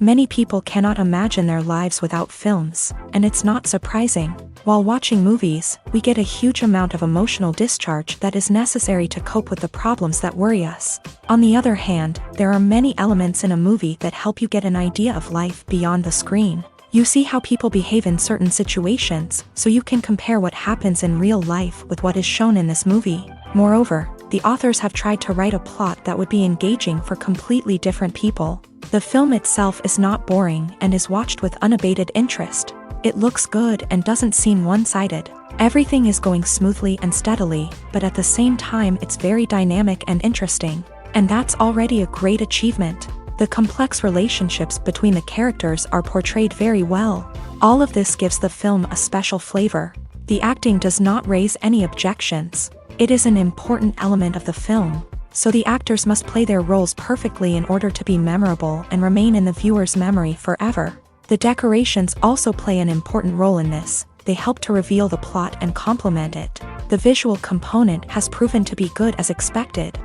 Many people cannot imagine their lives without films, and it's not surprising. While watching movies, we get a huge amount of emotional discharge that is necessary to cope with the problems that worry us. On the other hand, there are many elements in a movie that help you get an idea of life beyond the screen. You see how people behave in certain situations, so you can compare what happens in real life with what is shown in this movie. Moreover, the authors have tried to write a plot that would be engaging for completely different people. The film itself is not boring and is watched with unabated interest. It looks good and doesn't seem one-sided. Everything is going smoothly and steadily, but at the same time it's very dynamic and interesting. And that's already a great achievement. The complex relationships between the characters are portrayed very well. All of this gives the film a special flavor. The acting does not raise any objections. It is an important element of the film, so the actors must play their roles perfectly in order to be memorable and remain in the viewer's memory forever. The decorations also play an important role in this. They help to reveal the plot and complement it. The visual component has proven to be good as expected.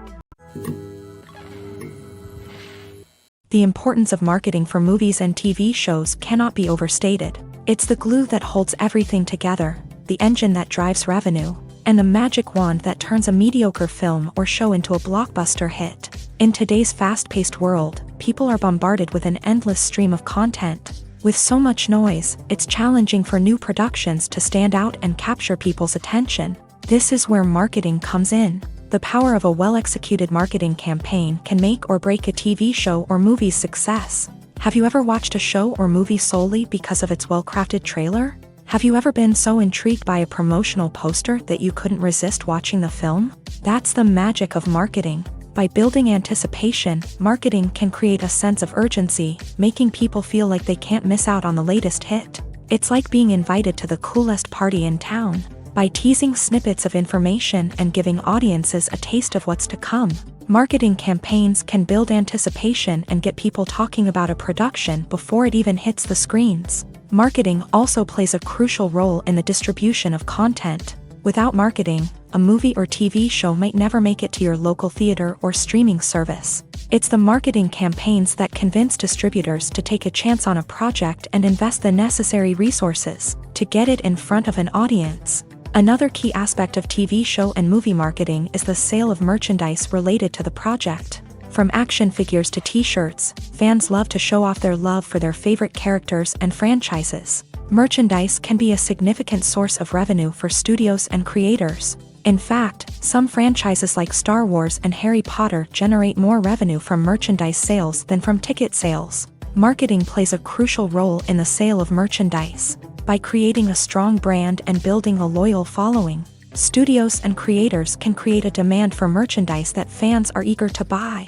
The importance of marketing for movies and TV shows cannot be overstated. It's the glue that holds everything together, the engine that drives revenue, and the magic wand that turns a mediocre film or show into a blockbuster hit. In today's fast-paced world, people are bombarded with an endless stream of content. With so much noise, it's challenging for new productions to stand out and capture people's attention. This is where marketing comes in. The power of a well-executed marketing campaign can make or break a TV show or movie's success. Have you ever watched a show or movie solely because of its well-crafted trailer? Have you ever been so intrigued by a promotional poster that you couldn't resist watching the film? That's the magic of marketing. By building anticipation, marketing can create a sense of urgency, making people feel like they can't miss out on the latest hit. It's like being invited to the coolest party in town. By teasing snippets of information and giving audiences a taste of what's to come, marketing campaigns can build anticipation and get people talking about a production before it even hits the screens. Marketing also plays a crucial role in the distribution of content. Without marketing, a movie or TV show might never make it to your local theater or streaming service. It's the marketing campaigns that convince distributors to take a chance on a project and invest the necessary resources to get it in front of an audience. Another key aspect of TV show and movie marketing is the sale of merchandise related to the project. From action figures to t-shirts, fans love to show off their love for their favorite characters and franchises. Merchandise can be a significant source of revenue for studios and creators. In fact, some franchises like Star Wars and Harry Potter generate more revenue from merchandise sales than from ticket sales. Marketing plays a crucial role in the sale of merchandise. By creating a strong brand and building a loyal following, studios and creators can create a demand for merchandise that fans are eager to buy.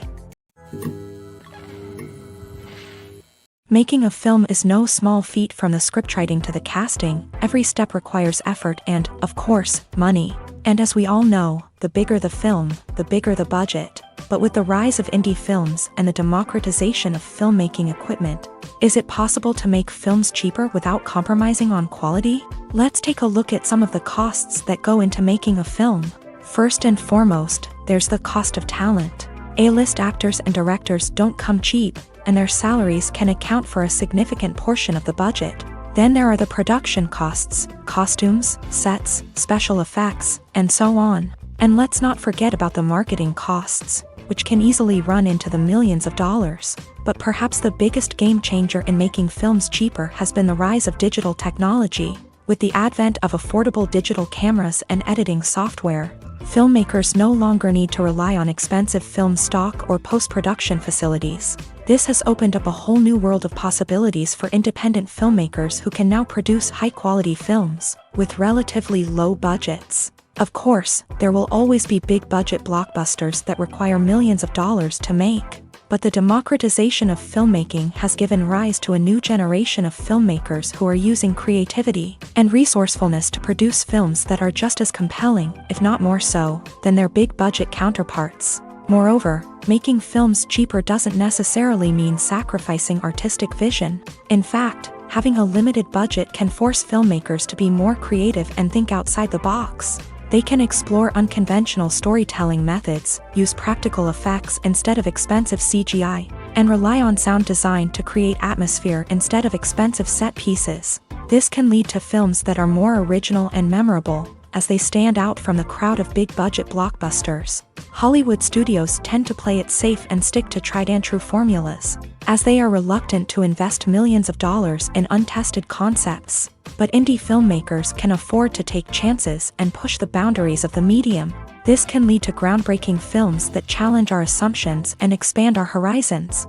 Making a film is no small feat. From the scriptwriting to the casting, every step requires effort and, of course, money. And as we all know, the bigger the film, the bigger the budget. But with the rise of indie films and the democratization of filmmaking equipment, is it possible to make films cheaper without compromising on quality? Let's take a look at some of the costs that go into making a film. First and foremost, there's the cost of talent. A-list actors and directors don't come cheap, and their salaries can account for a significant portion of the budget. Then there are the production costs, costumes, sets, special effects, and so on. And let's not forget about the marketing costs, which can easily run into the millions of dollars. But perhaps the biggest game changer in making films cheaper has been the rise of digital technology. With the advent of affordable digital cameras and editing software, filmmakers no longer need to rely on expensive film stock or post-production facilities. This has opened up a whole new world of possibilities for independent filmmakers who can now produce high-quality films with relatively low budgets. Of course, there will always be big-budget blockbusters that require millions of dollars to make. But the democratization of filmmaking has given rise to a new generation of filmmakers who are using creativity and resourcefulness to produce films that are just as compelling, if not more so, than their big-budget counterparts. Moreover, making films cheaper doesn't necessarily mean sacrificing artistic vision. In fact, having a limited budget can force filmmakers to be more creative and think outside the box. They can explore unconventional storytelling methods, use practical effects instead of expensive CGI, and rely on sound design to create atmosphere instead of expensive set pieces. This can lead to films that are more original and memorable, as they stand out from the crowd of big-budget blockbusters. Hollywood studios tend to play it safe and stick to tried-and-true formulas, as they are reluctant to invest millions of dollars in untested concepts. But indie filmmakers can afford to take chances and push the boundaries of the medium. This can lead to groundbreaking films that challenge our assumptions and expand our horizons.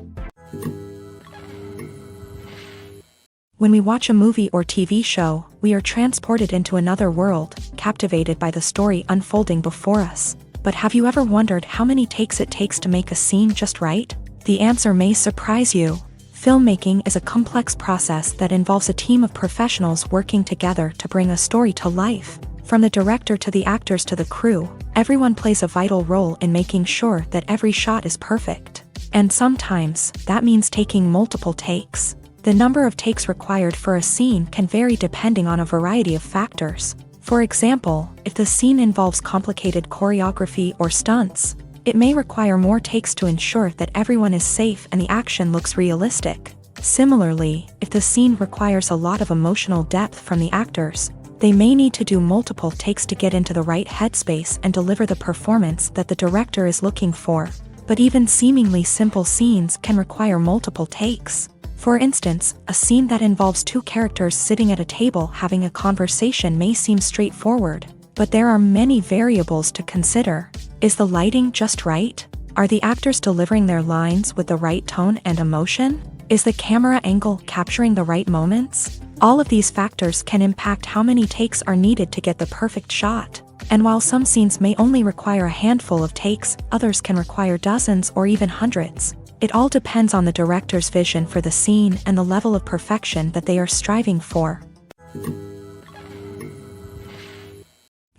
When we watch a movie or TV show, we are transported into another world, captivated by the story unfolding before us. But have you ever wondered how many takes it takes to make a scene just right? The answer may surprise you. Filmmaking is a complex process that involves a team of professionals working together to bring a story to life. From the director to the actors to the crew, everyone plays a vital role in making sure that every shot is perfect. And sometimes, that means taking multiple takes. The number of takes required for a scene can vary depending on a variety of factors. For example, if the scene involves complicated choreography or stunts, it may require more takes to ensure that everyone is safe and the action looks realistic. Similarly, if the scene requires a lot of emotional depth from the actors, they may need to do multiple takes to get into the right headspace and deliver the performance that the director is looking for. But even seemingly simple scenes can require multiple takes. For instance, a scene that involves two characters sitting at a table having a conversation may seem straightforward, but there are many variables to consider. Is the lighting just right? Are the actors delivering their lines with the right tone and emotion? Is the camera angle capturing the right moments? All of these factors can impact how many takes are needed to get the perfect shot. And while some scenes may only require a handful of takes, others can require dozens or even hundreds. It all depends on the director's vision for the scene and the level of perfection that they are striving for.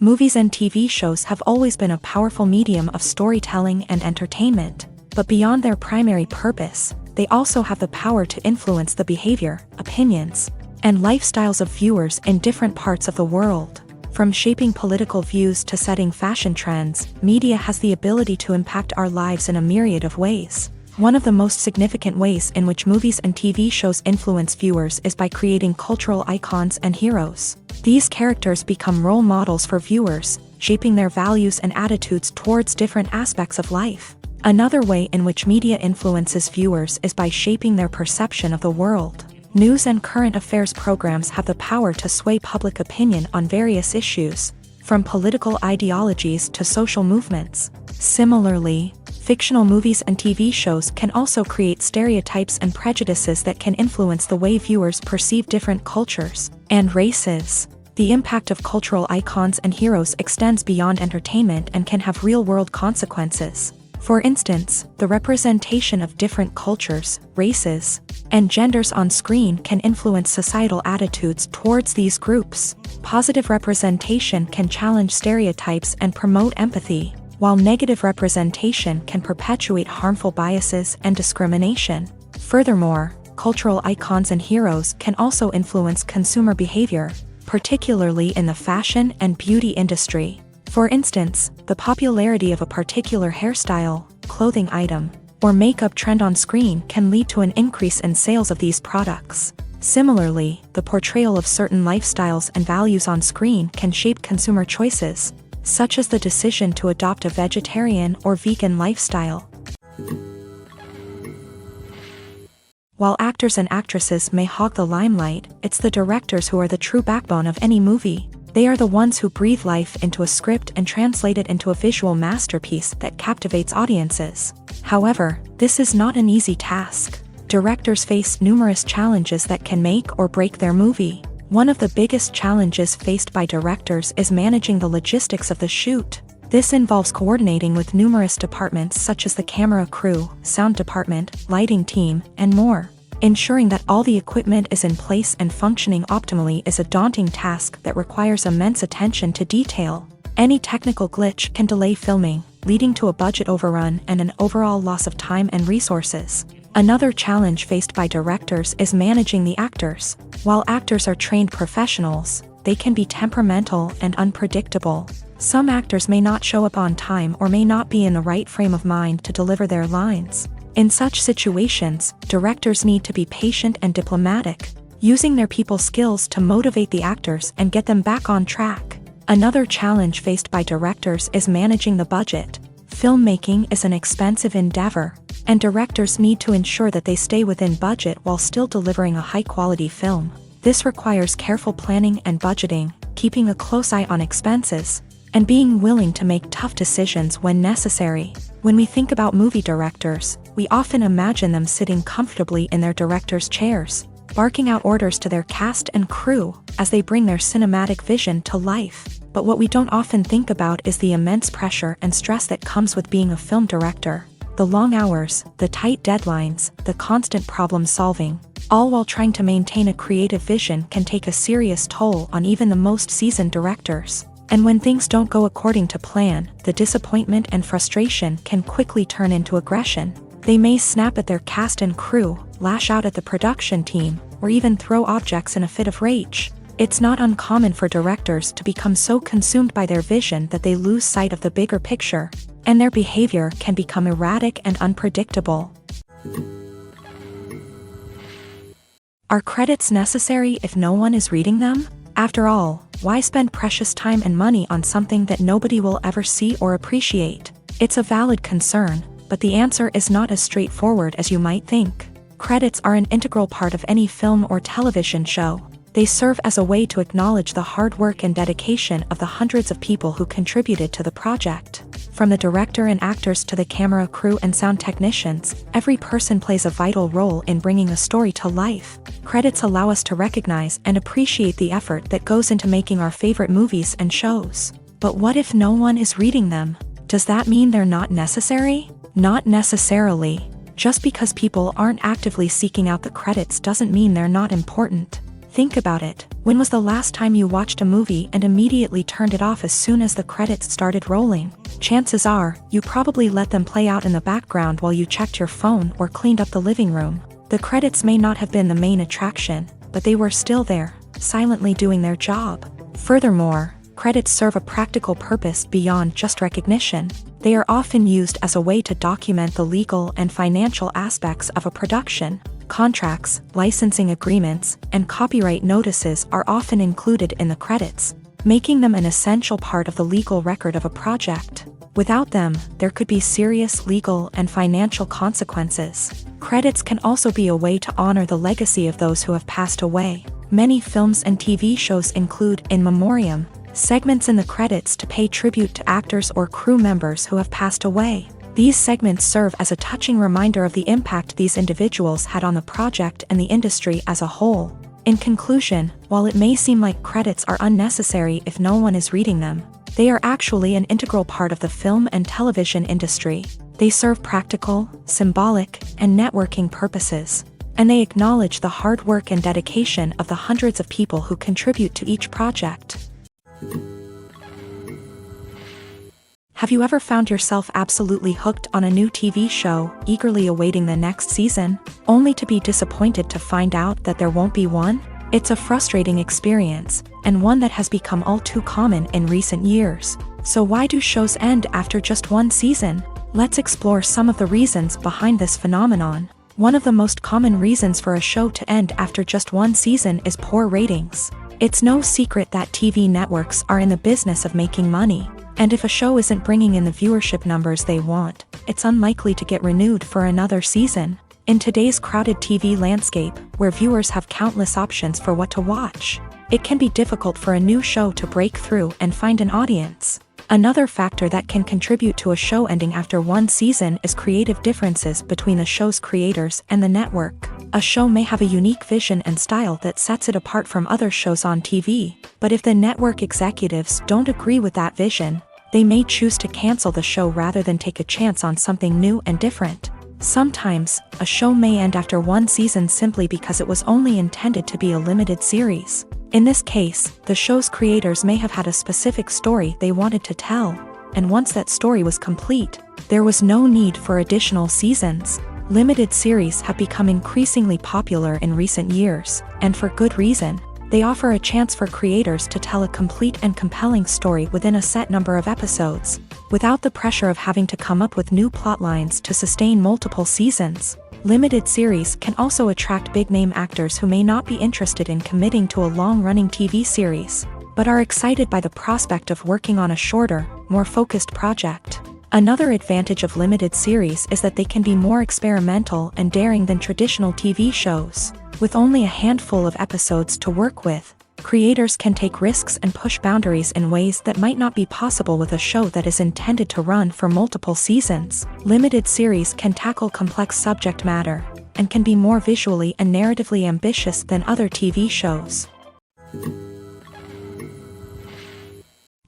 Movies and TV shows have always been a powerful medium of storytelling and entertainment, but beyond their primary purpose, they also have the power to influence the behavior, opinions, and lifestyles of viewers in different parts of the world. From shaping political views to setting fashion trends, media has the ability to impact our lives in a myriad of ways. One of the most significant ways in which movies and TV shows influence viewers is by creating cultural icons and heroes. These characters become role models for viewers, shaping their values and attitudes towards different aspects of life. Another way in which media influences viewers is by shaping their perception of the world. News and current affairs programs have the power to sway public opinion on various issues, from political ideologies to social movements. Similarly, fictional movies and TV shows can also create stereotypes and prejudices that can influence the way viewers perceive different cultures and races. The impact of cultural icons and heroes extends beyond entertainment and can have real-world consequences. For instance, the representation of different cultures, races, and genders on screen can influence societal attitudes towards these groups. Positive representation can challenge stereotypes and promote empathy, while negative representation can perpetuate harmful biases and discrimination. Furthermore, cultural icons and heroes can also influence consumer behavior, particularly in the fashion and beauty industry. For instance, the popularity of a particular hairstyle, clothing item, or makeup trend on screen can lead to an increase in sales of these products. Similarly, the portrayal of certain lifestyles and values on screen can shape consumer choices, such as the decision to adopt a vegetarian or vegan lifestyle. While actors and actresses may hog the limelight, it's the directors who are the true backbone of any movie. They are the ones who breathe life into a script and translate it into a visual masterpiece that captivates audiences. However, this is not an easy task. Directors face numerous challenges that can make or break their movie. One of the biggest challenges faced by directors is managing the logistics of the shoot. This involves coordinating with numerous departments such as the camera crew, sound department, lighting team, and more. Ensuring that all the equipment is in place and functioning optimally is a daunting task that requires immense attention to detail. Any technical glitch can delay filming, leading to a budget overrun and an overall loss of time and resources. Another challenge faced by directors is managing the actors. While actors are trained professionals, they can be temperamental and unpredictable. Some actors may not show up on time or may not be in the right frame of mind to deliver their lines. In such situations, directors need to be patient and diplomatic, using their people skills to motivate the actors and get them back on track. Another challenge faced by directors is managing the budget. Filmmaking is an expensive endeavor, and directors need to ensure that they stay within budget while still delivering a high-quality film. This requires careful planning and budgeting, keeping a close eye on expenses, and being willing to make tough decisions when necessary. When we think about movie directors, we often imagine them sitting comfortably in their director's chairs, barking out orders to their cast and crew as they bring their cinematic vision to life. But what we don't often think about is the immense pressure and stress that comes with being a film director. The long hours, the tight deadlines, the constant problem solving, all while trying to maintain a creative vision can take a serious toll on even the most seasoned directors. And when things don't go according to plan, the disappointment and frustration can quickly turn into aggression. They may snap at their cast and crew, lash out at the production team, or even throw objects in a fit of rage. It's not uncommon for directors to become so consumed by their vision that they lose sight of the bigger picture, and their behavior can become erratic and unpredictable. Are credits necessary if no one is reading them? After all, why spend precious time and money on something that nobody will ever see or appreciate? It's a valid concern, but the answer is not as straightforward as you might think. Credits are an integral part of any film or television show. They serve as a way to acknowledge the hard work and dedication of the hundreds of people who contributed to the project. From the director and actors to the camera crew and sound technicians, every person plays a vital role in bringing a story to life. Credits allow us to recognize and appreciate the effort that goes into making our favorite movies and shows. But what if no one is reading them? Does that mean they're not necessary? Not necessarily. Just because people aren't actively seeking out the credits doesn't mean they're not important. Think about it. When was the last time you watched a movie and immediately turned it off as soon as the credits started rolling? Chances are, you probably let them play out in the background while you checked your phone or cleaned up the living room. The credits may not have been the main attraction, but they were still there, silently doing their job. Furthermore, credits serve a practical purpose beyond just recognition. They are often used as a way to document the legal and financial aspects of a production. Contracts, licensing agreements, and copyright notices are often included in the credits, making them an essential part of the legal record of a project. Without them, there could be serious legal and financial consequences. Credits can also be a way to honor the legacy of those who have passed away. Many films and TV shows include in memoriam segments in the credits to pay tribute to actors or crew members who have passed away. These segments serve as a touching reminder of the impact these individuals had on the project and the industry as a whole. In conclusion, while it may seem like credits are unnecessary if no one is reading them, they are actually an integral part of the film and television industry. They serve practical, symbolic, and networking purposes, and they acknowledge the hard work and dedication of the hundreds of people who contribute to each project. Have you ever found yourself absolutely hooked on a new TV show, eagerly awaiting the next season, only to be disappointed to find out that there won't be one? It's a frustrating experience, and one that has become all too common in recent years. So why do shows end after just one season? Let's explore some of the reasons behind this phenomenon. One of the most common reasons for a show to end after just one season is poor ratings. It's no secret that TV networks are in the business of making money. And if a show isn't bringing in the viewership numbers they want, it's unlikely to get renewed for another season. In today's crowded TV landscape, where viewers have countless options for what to watch, it can be difficult for a new show to break through and find an audience. Another factor that can contribute to a show ending after one season is creative differences between the show's creators and the network. A show may have a unique vision and style that sets it apart from other shows on TV, but if the network executives don't agree with that vision, they may choose to cancel the show rather than take a chance on something new and different. Sometimes, a show may end after one season simply because it was only intended to be a limited series. In this case, the show's creators may have had a specific story they wanted to tell, and once that story was complete, there was no need for additional seasons. Limited series have become increasingly popular in recent years, and for good reason. They offer a chance for creators to tell a complete and compelling story within a set number of episodes, without the pressure of having to come up with new plotlines to sustain multiple seasons. Limited series can also attract big-name actors who may not be interested in committing to a long-running TV series, but are excited by the prospect of working on a shorter, more focused project. Another advantage of limited series is that they can be more experimental and daring than traditional TV shows. With only a handful of episodes to work with, creators can take risks and push boundaries in ways that might not be possible with a show that is intended to run for multiple seasons. Limited series can tackle complex subject matter, and can be more visually and narratively ambitious than other TV shows.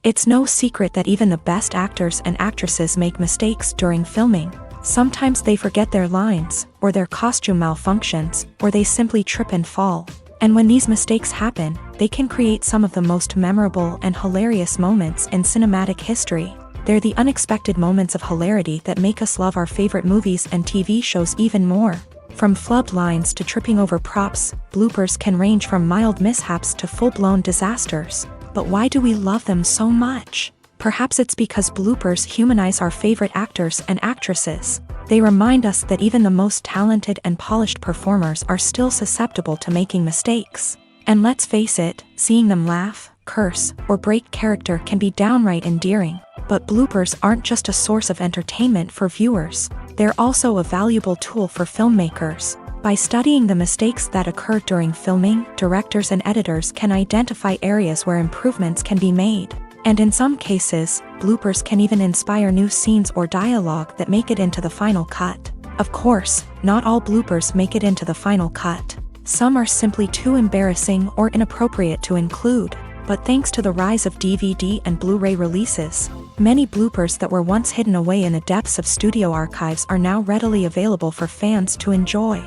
It's no secret that even the best actors and actresses make mistakes during filming. Sometimes they forget their lines, or their costume malfunctions, or they simply trip and fall. And when these mistakes happen, they can create some of the most memorable and hilarious moments in cinematic history. They're the unexpected moments of hilarity that make us love our favorite movies and TV shows even more. From flubbed lines to tripping over props, bloopers can range from mild mishaps to full-blown disasters. But why do we love them so much? Perhaps it's because bloopers humanize our favorite actors and actresses. They remind us that even the most talented and polished performers are still susceptible to making mistakes. And let's face it, seeing them laugh, curse, or break character can be downright endearing. But bloopers aren't just a source of entertainment for viewers. They're also a valuable tool for filmmakers. By studying the mistakes that occur during filming, directors and editors can identify areas where improvements can be made. And in some cases, bloopers can even inspire new scenes or dialogue that make it into the final cut. Of course, not all bloopers make it into the final cut. Some are simply too embarrassing or inappropriate to include. But thanks to the rise of DVD and Blu-ray releases, many bloopers that were once hidden away in the depths of studio archives are now readily available for fans to enjoy.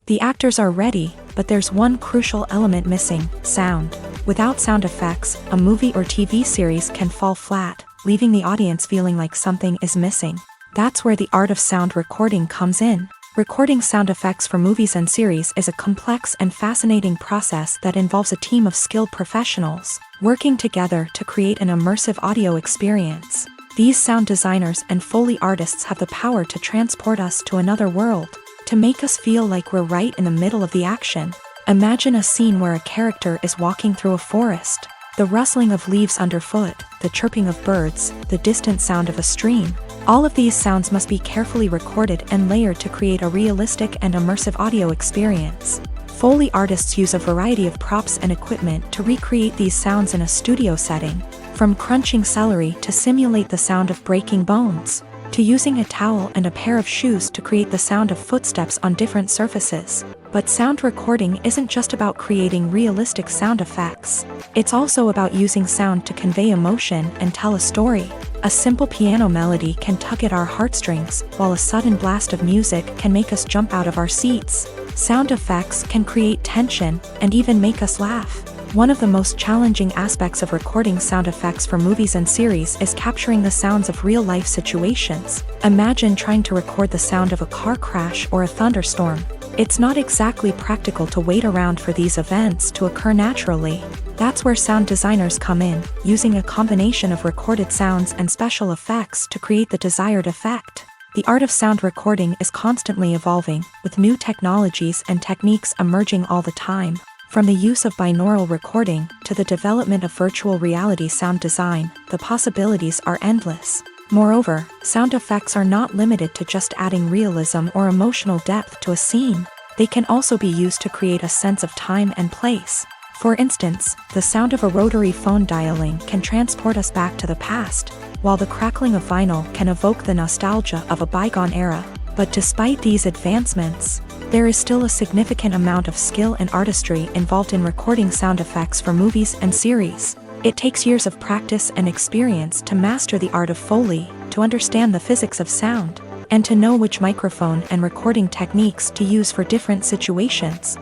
The actors are ready, but there's one crucial element missing: sound. Without sound effects, a movie or TV series can fall flat, leaving the audience feeling like something is missing. That's where the art of sound recording comes in. Recording sound effects for movies and series is a complex and fascinating process that involves a team of skilled professionals working together to create an immersive audio experience. These sound designers and Foley artists have the power to transport us to another world, to make us feel like we're right in the middle of the action. Imagine a scene where a character is walking through a forest. The rustling of leaves underfoot, the chirping of birds, the distant sound of a stream. All of these sounds must be carefully recorded and layered to create a realistic and immersive audio experience. Foley artists use a variety of props and equipment to recreate these sounds in a studio setting, from crunching celery to simulate the sound of breaking bones, to using a towel and a pair of shoes to create the sound of footsteps on different surfaces. But sound recording isn't just about creating realistic sound effects. It's also about using sound to convey emotion and tell a story. A simple piano melody can tug at our heartstrings, while a sudden blast of music can make us jump out of our seats. Sound effects can create tension and even make us laugh. One of the most challenging aspects of recording sound effects for movies and series is capturing the sounds of real-life situations. Imagine trying to record the sound of a car crash or a thunderstorm. It's not exactly practical to wait around for these events to occur naturally. That's where sound designers come in, using a combination of recorded sounds and special effects to create the desired effect. The art of sound recording is constantly evolving, with new technologies and techniques emerging all the time. From the use of binaural recording to the development of virtual reality sound design, the possibilities are endless. Moreover, sound effects are not limited to just adding realism or emotional depth to a scene. They can also be used to create a sense of time and place. For instance, the sound of a rotary phone dialing can transport us back to the past, while the crackling of vinyl can evoke the nostalgia of a bygone era. But despite these advancements, there is still a significant amount of skill and artistry involved in recording sound effects for movies and series. It takes years of practice and experience to master the art of Foley, to understand the physics of sound, and to know which microphone and recording techniques to use for different situations.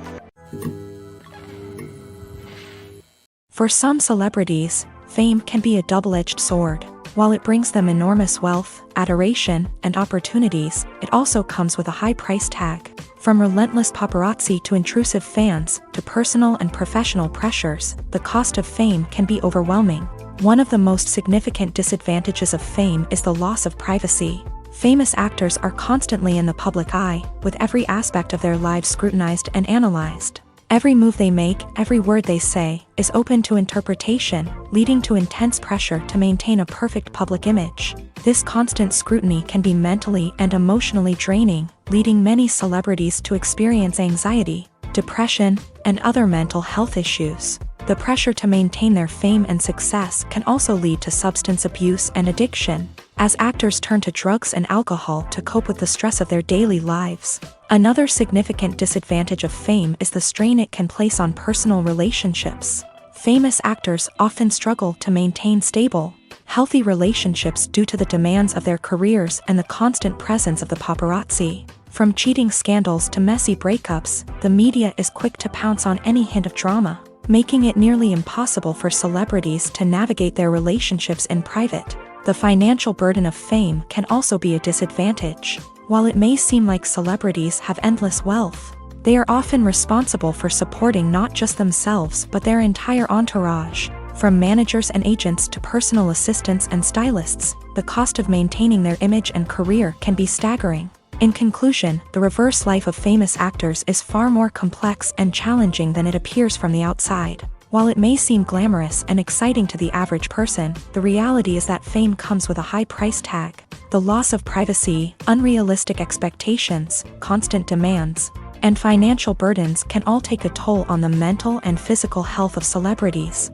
For some celebrities, fame can be a double-edged sword. While it brings them enormous wealth, adoration, and opportunities, it also comes with a high price tag. From relentless paparazzi to intrusive fans, to personal and professional pressures, the cost of fame can be overwhelming. One of the most significant disadvantages of fame is the loss of privacy. Famous actors are constantly in the public eye, with every aspect of their lives scrutinized and analyzed. Every move they make, every word they say, is open to interpretation, leading to intense pressure to maintain a perfect public image. This constant scrutiny can be mentally and emotionally draining, leading many celebrities to experience anxiety, depression, and other mental health issues. The pressure to maintain their fame and success can also lead to substance abuse and addiction, as actors turn to drugs and alcohol to cope with the stress of their daily lives. Another significant disadvantage of fame is the strain it can place on personal relationships. Famous actors often struggle to maintain stable, healthy relationships due to the demands of their careers and the constant presence of the paparazzi. From cheating scandals to messy breakups, the media is quick to pounce on any hint of drama, making it nearly impossible for celebrities to navigate their relationships in private. The financial burden of fame can also be a disadvantage. While it may seem like celebrities have endless wealth, they are often responsible for supporting not just themselves but their entire entourage. From managers and agents to personal assistants and stylists, the cost of maintaining their image and career can be staggering. In conclusion, the reverse life of famous actors is far more complex and challenging than it appears from the outside. While it may seem glamorous and exciting to the average person, the reality is that fame comes with a high price tag. The loss of privacy, unrealistic expectations, constant demands, and financial burdens can all take a toll on the mental and physical health of celebrities.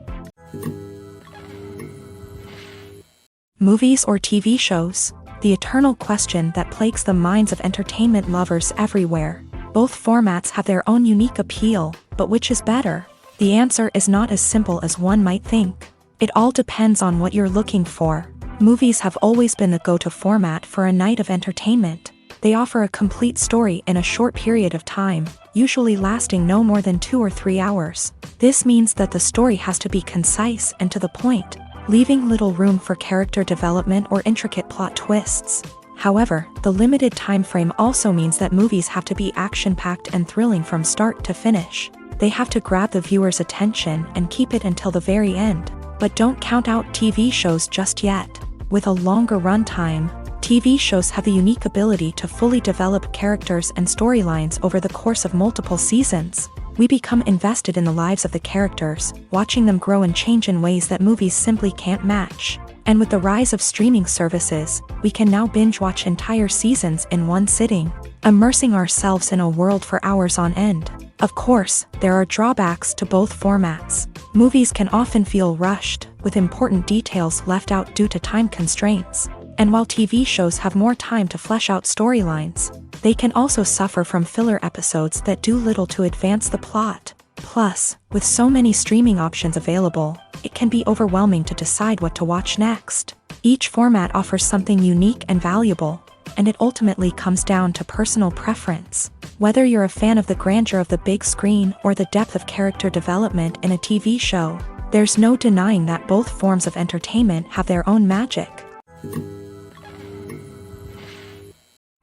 Movies or TV shows? The eternal question that plagues the minds of entertainment lovers everywhere. Both formats have their own unique appeal, but which is better? The answer is not as simple as one might think. It all depends on what you're looking for. Movies have always been the go-to format for a night of entertainment. They offer a complete story in a short period of time, usually lasting no more than 2 or 3 hours. This means that the story has to be concise and to the point, leaving little room for character development or intricate plot twists. However, the limited time frame also means that movies have to be action-packed and thrilling from start to finish. They have to grab the viewer's attention and keep it until the very end. But don't count out TV shows just yet. With a longer runtime, TV shows have the unique ability to fully develop characters and storylines over the course of multiple seasons. We become invested in the lives of the characters, watching them grow and change in ways that movies simply can't match. And with the rise of streaming services, we can now binge-watch entire seasons in one sitting, immersing ourselves in a world for hours on end. Of course, there are drawbacks to both formats. Movies can often feel rushed, with important details left out due to time constraints. And while TV shows have more time to flesh out storylines, they can also suffer from filler episodes that do little to advance the plot. Plus, with so many streaming options available, it can be overwhelming to decide what to watch next. Each format offers something unique and valuable, and it ultimately comes down to personal preference. Whether you're a fan of the grandeur of the big screen or the depth of character development in a TV show, there's no denying that both forms of entertainment have their own magic.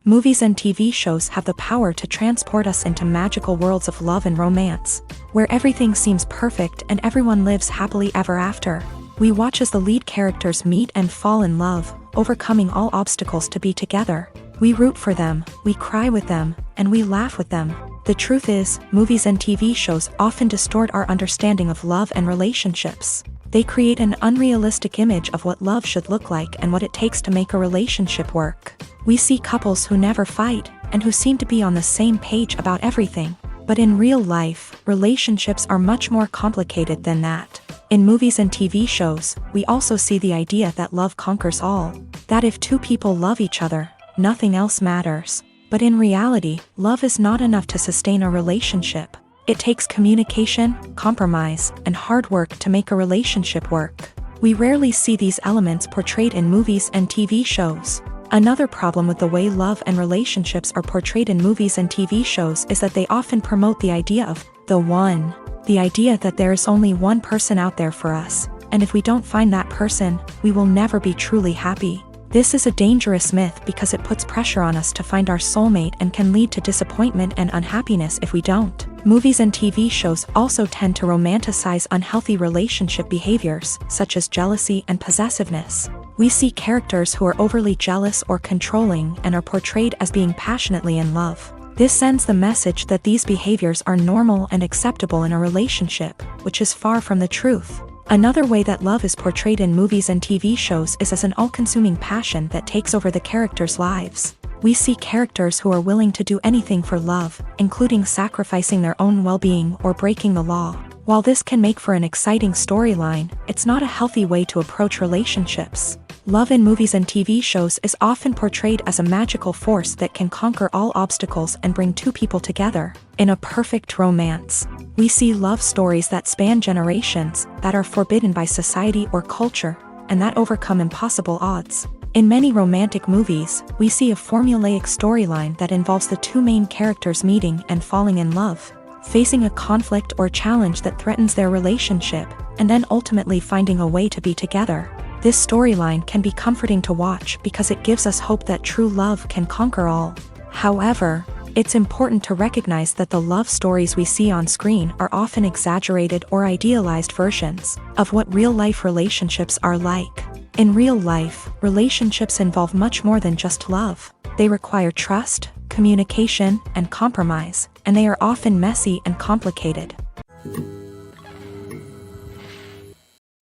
Movies and TV shows have the power to transport us into magical worlds of love and romance, where everything seems perfect and everyone lives happily ever after. We watch as the lead characters meet and fall in love, overcoming all obstacles to be together. We root for them, we cry with them, and we laugh with them. The truth is, movies and TV shows often distort our understanding of love and relationships. They create an unrealistic image of what love should look like and what it takes to make a relationship work. We see couples who never fight, and who seem to be on the same page about everything. But in real life, relationships are much more complicated than that. In movies and TV shows, we also see the idea that love conquers all. That if two people love each other, nothing else matters. But in reality, love is not enough to sustain a relationship. It takes communication, compromise, and hard work to make a relationship work. We rarely see these elements portrayed in movies and TV shows. Another problem with the way love and relationships are portrayed in movies and TV shows is that they often promote the idea of the one. The idea that there is only one person out there for us, and if we don't find that person, we will never be truly happy. This is a dangerous myth because it puts pressure on us to find our soulmate and can lead to disappointment and unhappiness if we don't. Movies and TV shows also tend to romanticize unhealthy relationship behaviors, such as jealousy and possessiveness. We see characters who are overly jealous or controlling and are portrayed as being passionately in love. This sends the message that these behaviors are normal and acceptable in a relationship, which is far from the truth. Another way that love is portrayed in movies and TV shows is as an all-consuming passion that takes over the characters' lives. We see characters who are willing to do anything for love, including sacrificing their own well-being or breaking the law. While this can make for an exciting storyline, it's not a healthy way to approach relationships. Love in movies and TV shows is often portrayed as a magical force that can conquer all obstacles and bring two people together. In a perfect romance, we see love stories that span generations, that are forbidden by society or culture, and that overcome impossible odds. In many romantic movies, we see a formulaic storyline that involves the two main characters meeting and falling in love, facing a conflict or challenge that threatens their relationship, and then ultimately finding a way to be together. This storyline can be comforting to watch because it gives us hope that true love can conquer all. However, it's important to recognize that the love stories we see on screen are often exaggerated or idealized versions of what real-life relationships are like. In real life, relationships involve much more than just love. They require trust, communication, and compromise, and they are often messy and complicated.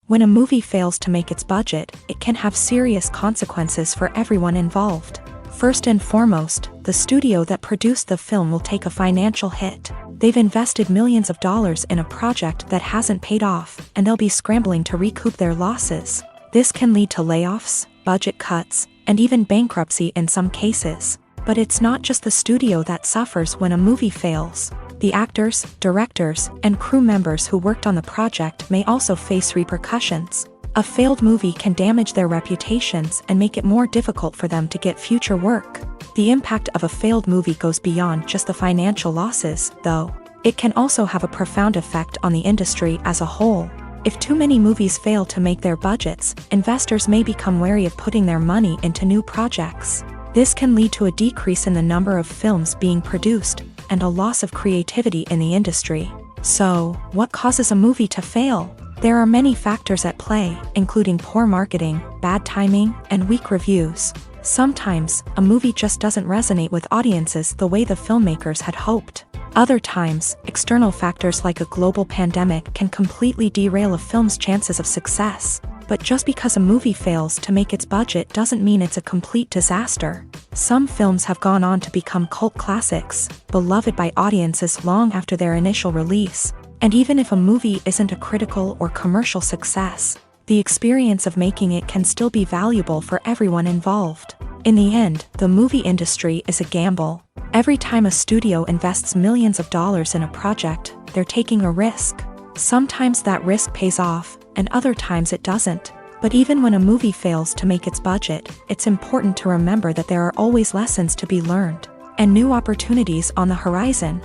When a movie fails to make its budget, it can have serious consequences for everyone involved. First and foremost, the studio that produced the film will take a financial hit. They've invested millions of dollars in a project that hasn't paid off, and they'll be scrambling to recoup their losses. This can lead to layoffs, budget cuts, and even bankruptcy in some cases. But it's not just the studio that suffers when a movie fails. The actors, directors, and crew members who worked on the project may also face repercussions. A failed movie can damage their reputations and make it more difficult for them to get future work. The impact of a failed movie goes beyond just the financial losses, though. It can also have a profound effect on the industry as a whole. If too many movies fail to make their budgets, investors may become wary of putting their money into new projects. This can lead to a decrease in the number of films being produced, and a loss of creativity in the industry. So, what causes a movie to fail? There are many factors at play, including poor marketing, bad timing, and weak reviews. Sometimes, a movie just doesn't resonate with audiences the way the filmmakers had hoped. Other times, external factors like a global pandemic can completely derail a film's chances of success. But just because a movie fails to make its budget doesn't mean it's a complete disaster. Some films have gone on to become cult classics, beloved by audiences long after their initial release. And even if a movie isn't a critical or commercial success, the experience of making it can still be valuable for everyone involved. In the end, the movie industry is a gamble. Every time a studio invests millions of dollars in a project, they're taking a risk. Sometimes that risk pays off, and other times it doesn't. But even when a movie fails to make its budget, it's important to remember that there are always lessons to be learned, and new opportunities on the horizon.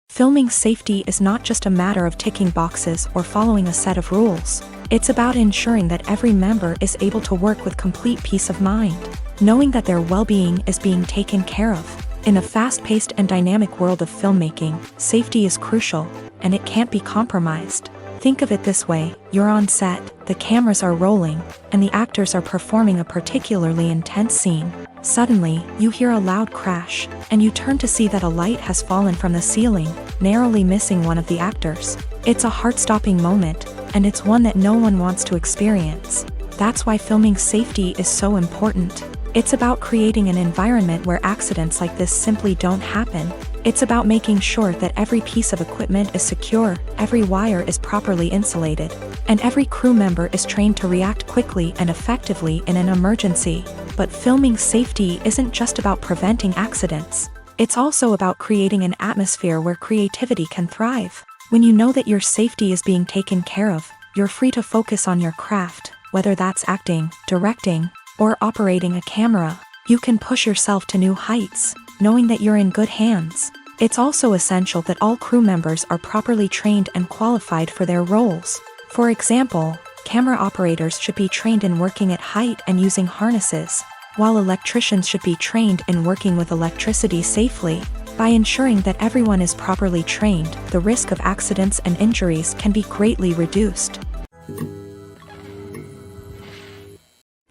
Filming safety is not just a matter of ticking boxes or following a set of rules. It's about ensuring that every member is able to work with complete peace of mind, knowing that their well-being is being taken care of. In a fast-paced and dynamic world of filmmaking, safety is crucial, and it can't be compromised. Think of it this way: you're on set, the cameras are rolling, and the actors are performing a particularly intense scene. Suddenly, you hear a loud crash, and you turn to see that a light has fallen from the ceiling, narrowly missing one of the actors. It's a heart-stopping moment, and it's one that no one wants to experience. That's why filming safety is so important. It's about creating an environment where accidents like this simply don't happen. It's about making sure that every piece of equipment is secure, every wire is properly insulated, and every crew member is trained to react quickly and effectively in an emergency. But filming safety isn't just about preventing accidents. It's also about creating an atmosphere where creativity can thrive. When you know that your safety is being taken care of, you're free to focus on your craft, whether that's acting, directing, or operating a camera. You can push yourself to new heights, knowing that you're in good hands. It's also essential that all crew members are properly trained and qualified for their roles. For example, camera operators should be trained in working at height and using harnesses, while electricians should be trained in working with electricity safely. By ensuring that everyone is properly trained, the risk of accidents and injuries can be greatly reduced.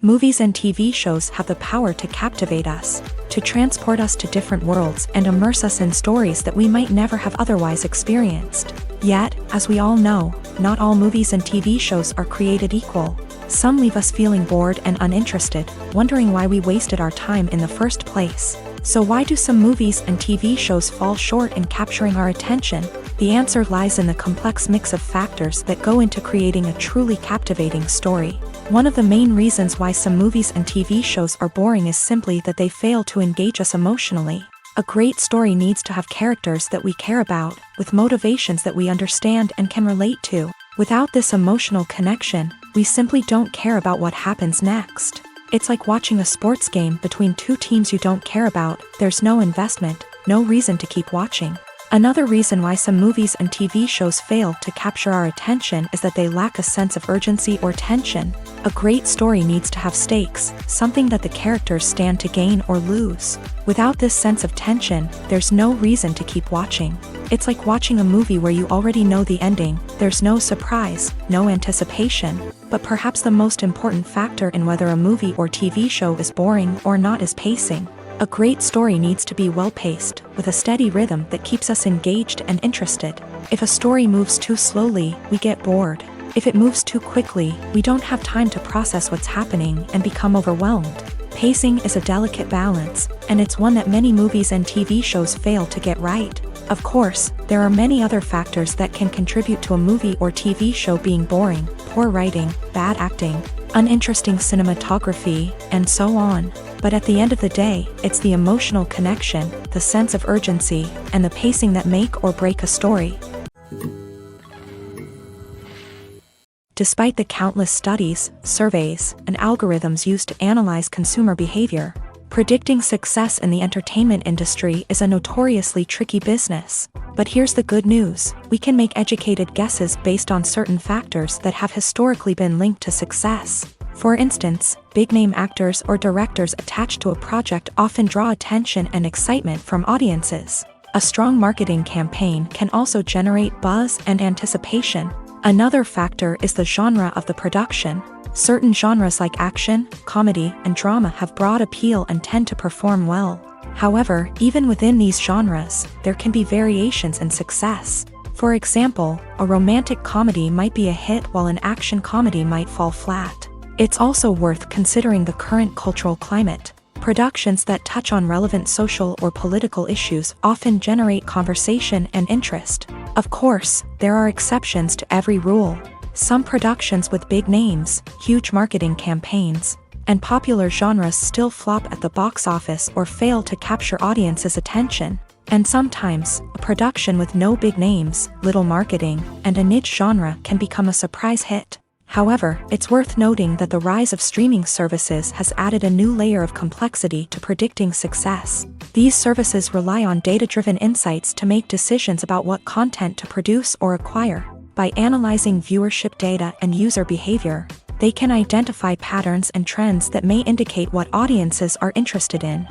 Movies and TV shows have the power to captivate us, to transport us to different worlds and immerse us in stories that we might never have otherwise experienced. Yet, as we all know, not all movies and TV shows are created equal. Some leave us feeling bored and uninterested, wondering why we wasted our time in the first place. So why do some movies and TV shows fall short in capturing our attention? The answer lies in the complex mix of factors that go into creating a truly captivating story. One of the main reasons why some movies and TV shows are boring is simply that they fail to engage us emotionally. A great story needs to have characters that we care about, with motivations that we understand and can relate to. Without this emotional connection, we simply don't care about what happens next. It's like watching a sports game between two teams you don't care about. There's no investment, no reason to keep watching. Another reason why some movies and TV shows fail to capture our attention is that they lack a sense of urgency or tension. A great story needs to have stakes, something that the characters stand to gain or lose. Without this sense of tension, there's no reason to keep watching. It's like watching a movie where you already know the ending. There's no surprise, no anticipation. But perhaps the most important factor in whether a movie or TV show is boring or not is pacing. A great story needs to be well-paced, with a steady rhythm that keeps us engaged and interested. If a story moves too slowly, we get bored. If it moves too quickly, we don't have time to process what's happening and become overwhelmed. Pacing is a delicate balance, and it's one that many movies and TV shows fail to get right. Of course, there are many other factors that can contribute to a movie or TV show being boring: poor writing, bad acting, uninteresting cinematography, and so on. But at the end of the day, it's the emotional connection, the sense of urgency, and the pacing that make or break a story. Despite the countless studies, surveys, and algorithms used to analyze consumer behavior, predicting success in the entertainment industry is a notoriously tricky business. But here's the good news: we can make educated guesses based on certain factors that have historically been linked to success. For instance, big-name actors or directors attached to a project often draw attention and excitement from audiences. A strong marketing campaign can also generate buzz and anticipation. Another factor is the genre of the production. Certain genres like action, comedy, and drama have broad appeal and tend to perform well. However, even within these genres, there can be variations in success. For example, a romantic comedy might be a hit while an action comedy might fall flat. It's also worth considering the current cultural climate. Productions that touch on relevant social or political issues often generate conversation and interest. Of course, there are exceptions to every rule. Some productions with big names, huge marketing campaigns, and popular genres still flop at the box office or fail to capture audiences' attention. And sometimes, a production with no big names, little marketing, and a niche genre can become a surprise hit. However, it's worth noting that the rise of streaming services has added a new layer of complexity to predicting success. These services rely on data-driven insights to make decisions about what content to produce or acquire. By analyzing viewership data and user behavior, they can identify patterns and trends that may indicate what audiences are interested in.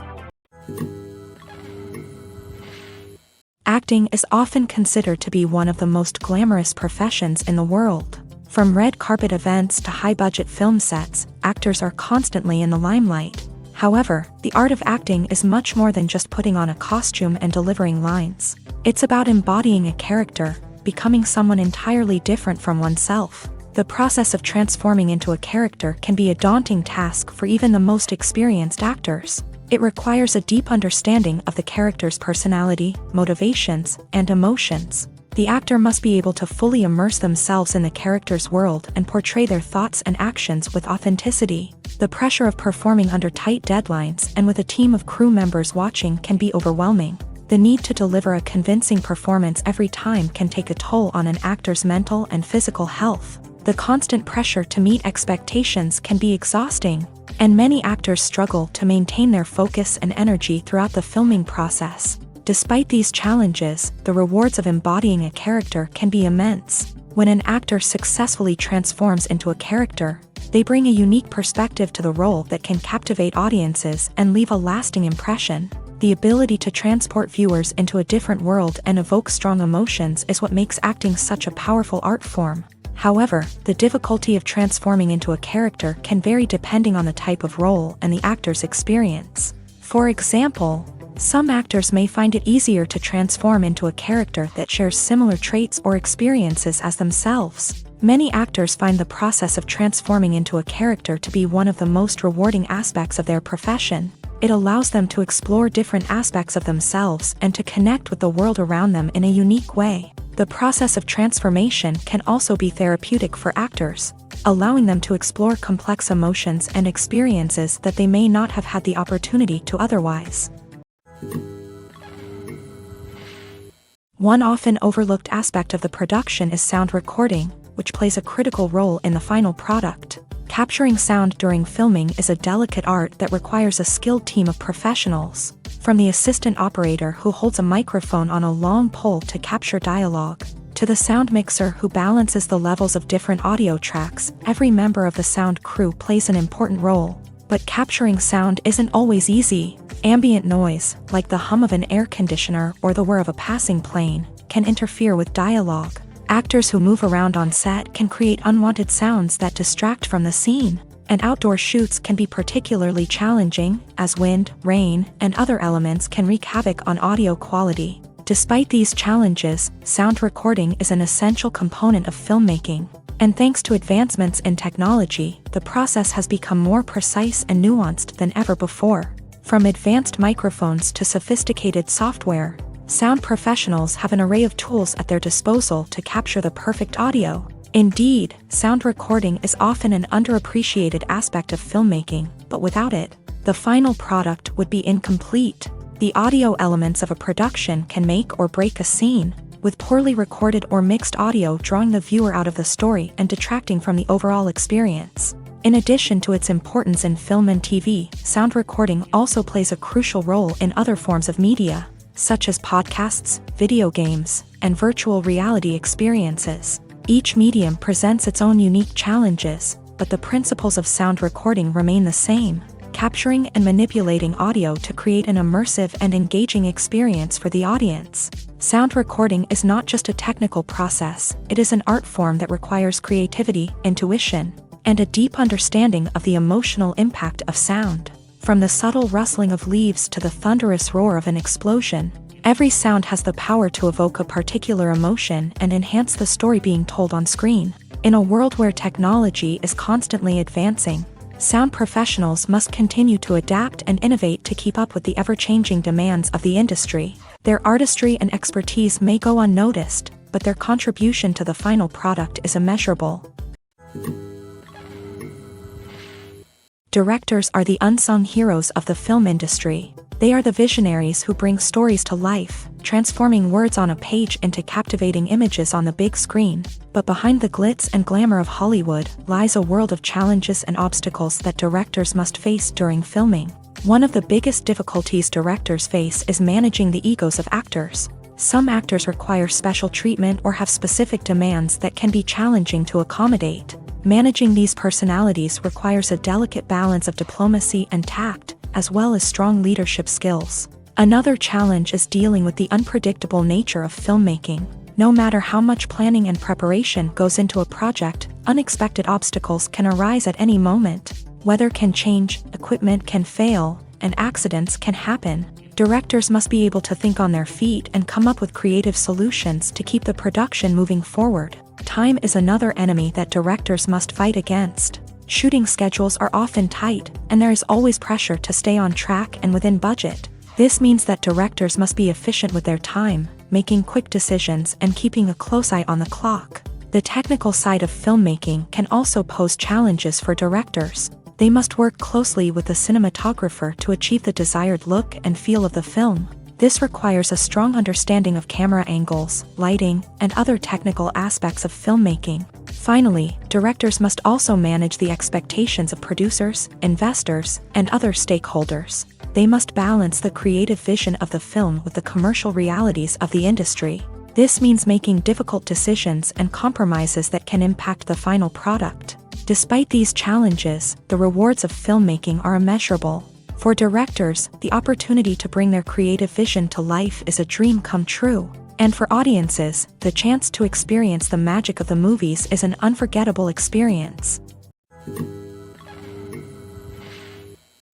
Acting is often considered to be one of the most glamorous professions in the world. From red carpet events to high-budget film sets, actors are constantly in the limelight. However, the art of acting is much more than just putting on a costume and delivering lines. It's about embodying a character, becoming someone entirely different from oneself. The process of transforming into a character can be a daunting task for even the most experienced actors. It requires a deep understanding of the character's personality, motivations, and emotions. The actor must be able to fully immerse themselves in the character's world and portray their thoughts and actions with authenticity. The pressure of performing under tight deadlines and with a team of crew members watching can be overwhelming. The need to deliver a convincing performance every time can take a toll on an actor's mental and physical health. The constant pressure to meet expectations can be exhausting, and many actors struggle to maintain their focus and energy throughout the filming process. Despite these challenges, the rewards of embodying a character can be immense. When an actor successfully transforms into a character, they bring a unique perspective to the role that can captivate audiences and leave a lasting impression. The ability to transport viewers into a different world and evoke strong emotions is what makes acting such a powerful art form. However, the difficulty of transforming into a character can vary depending on the type of role and the actor's experience. For example, some actors may find it easier to transform into a character that shares similar traits or experiences as themselves. Many actors find the process of transforming into a character to be one of the most rewarding aspects of their profession. It allows them to explore different aspects of themselves and to connect with the world around them in a unique way. The process of transformation can also be therapeutic for actors, allowing them to explore complex emotions and experiences that they may not have had the opportunity to otherwise. One often overlooked aspect of the production is sound recording, which plays a critical role in the final product. Capturing sound during filming is a delicate art that requires a skilled team of professionals. From the assistant operator who holds a microphone on a long pole to capture dialogue, to the sound mixer who balances the levels of different audio tracks, every member of the sound crew plays an important role. But capturing sound isn't always easy. Ambient noise, like the hum of an air conditioner or the whir of a passing plane, can interfere with dialogue. Actors who move around on set can create unwanted sounds that distract from the scene, and outdoor shoots can be particularly challenging, as wind, rain, and other elements can wreak havoc on audio quality. Despite these challenges, sound recording is an essential component of filmmaking, and thanks to advancements in technology, the process has become more precise and nuanced than ever before. From advanced microphones to sophisticated software, sound professionals have an array of tools at their disposal to capture the perfect audio. Indeed, sound recording is often an underappreciated aspect of filmmaking, but without it, the final product would be incomplete. The audio elements of a production can make or break a scene, with poorly recorded or mixed audio drawing the viewer out of the story and detracting from the overall experience. In addition to its importance in film and TV, sound recording also plays a crucial role in other forms of media, such as podcasts, video games, and virtual reality experiences. Each medium presents its own unique challenges, but the principles of sound recording remain the same, capturing and manipulating audio to create an immersive and engaging experience for the audience. Sound recording is not just a technical process, it is an art form that requires creativity, intuition, and a deep understanding of the emotional impact of sound. From the subtle rustling of leaves to the thunderous roar of an explosion, every sound has the power to evoke a particular emotion and enhance the story being told on screen. In a world where technology is constantly advancing, sound professionals must continue to adapt and innovate to keep up with the ever-changing demands of the industry. Their artistry and expertise may go unnoticed, but their contribution to the final product is immeasurable. Directors are the unsung heroes of the film industry. They are the visionaries who bring stories to life, transforming words on a page into captivating images on the big screen. But behind the glitz and glamour of Hollywood lies a world of challenges and obstacles that directors must face during filming. One of the biggest difficulties directors face is managing the egos of actors. Some actors require special treatment or have specific demands that can be challenging to accommodate. Managing these personalities requires a delicate balance of diplomacy and tact, as well as strong leadership skills. Another challenge is dealing with the unpredictable nature of filmmaking. No matter how much planning and preparation goes into a project, unexpected obstacles can arise at any moment. Weather can change, equipment can fail, and accidents can happen. Directors must be able to think on their feet and come up with creative solutions to keep the production moving forward. Time is another enemy that directors must fight against. Shooting schedules are often tight, and there is always pressure to stay on track and within budget. This means that directors must be efficient with their time, making quick decisions and keeping a close eye on the clock. The technical side of filmmaking can also pose challenges for directors. They must work closely with the cinematographer to achieve the desired look and feel of the film. This requires a strong understanding of camera angles, lighting, and other technical aspects of filmmaking. Finally, directors must also manage the expectations of producers, investors, and other stakeholders. They must balance the creative vision of the film with the commercial realities of the industry. This means making difficult decisions and compromises that can impact the final product. Despite these challenges, the rewards of filmmaking are immeasurable. For directors, the opportunity to bring their creative vision to life is a dream come true. And for audiences, the chance to experience the magic of the movies is an unforgettable experience.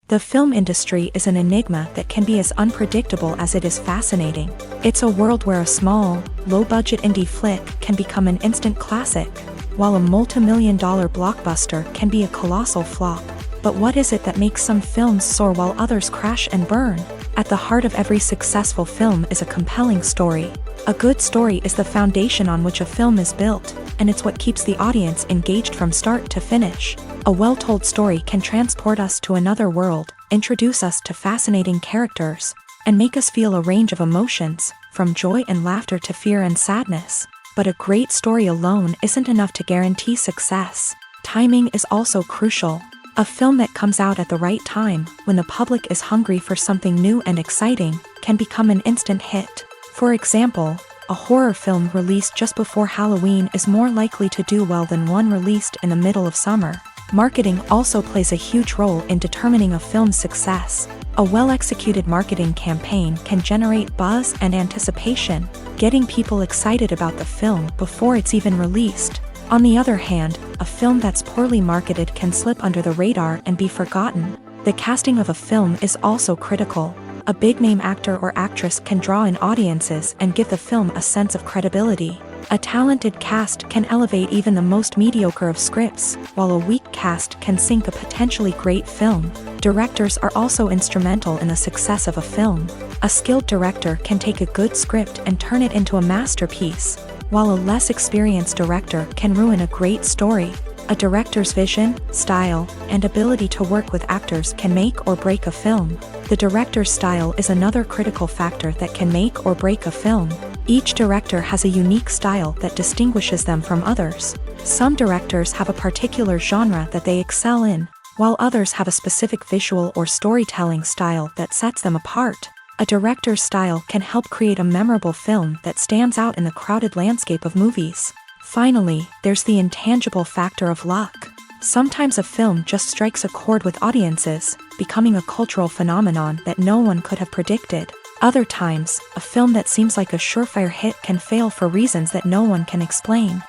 The film industry is an enigma that can be as unpredictable as it is fascinating. It's a world where a small, low-budget indie flick can become an instant classic, while a multi-million-dollar blockbuster can be a colossal flop. But what is it that makes some films soar while others crash and burn? At the heart of every successful film is a compelling story. A good story is the foundation on which a film is built, and it's what keeps the audience engaged from start to finish. A well-told story can transport us to another world, introduce us to fascinating characters, and make us feel a range of emotions, from joy and laughter to fear and sadness. But a great story alone isn't enough to guarantee success. Timing is also crucial. A film that comes out at the right time, when the public is hungry for something new and exciting, can become an instant hit. For example, a horror film released just before Halloween is more likely to do well than one released in the middle of summer. Marketing also plays a huge role in determining a film's success. A well-executed marketing campaign can generate buzz and anticipation, getting people excited about the film before it's even released. On the other hand, a film that's poorly marketed can slip under the radar and be forgotten. The casting of a film is also critical. A big-name actor or actress can draw in audiences and give the film a sense of credibility. A talented cast can elevate even the most mediocre of scripts, while a weak cast can sink a potentially great film. Directors are also instrumental in the success of a film. A skilled director can take a good script and turn it into a masterpiece, while a less experienced director can ruin a great story. A director's vision, style, and ability to work with actors can make or break a film. The director's style is another critical factor that can make or break a film. Each director has a unique style that distinguishes them from others. Some directors have a particular genre that they excel in, while others have a specific visual or storytelling style that sets them apart. A director's style can help create a memorable film that stands out in the crowded landscape of movies. Finally, there's the intangible factor of luck. Sometimes a film just strikes a chord with audiences, becoming a cultural phenomenon that no one could have predicted. Other times, a film that seems like a surefire hit can fail for reasons that no one can explain.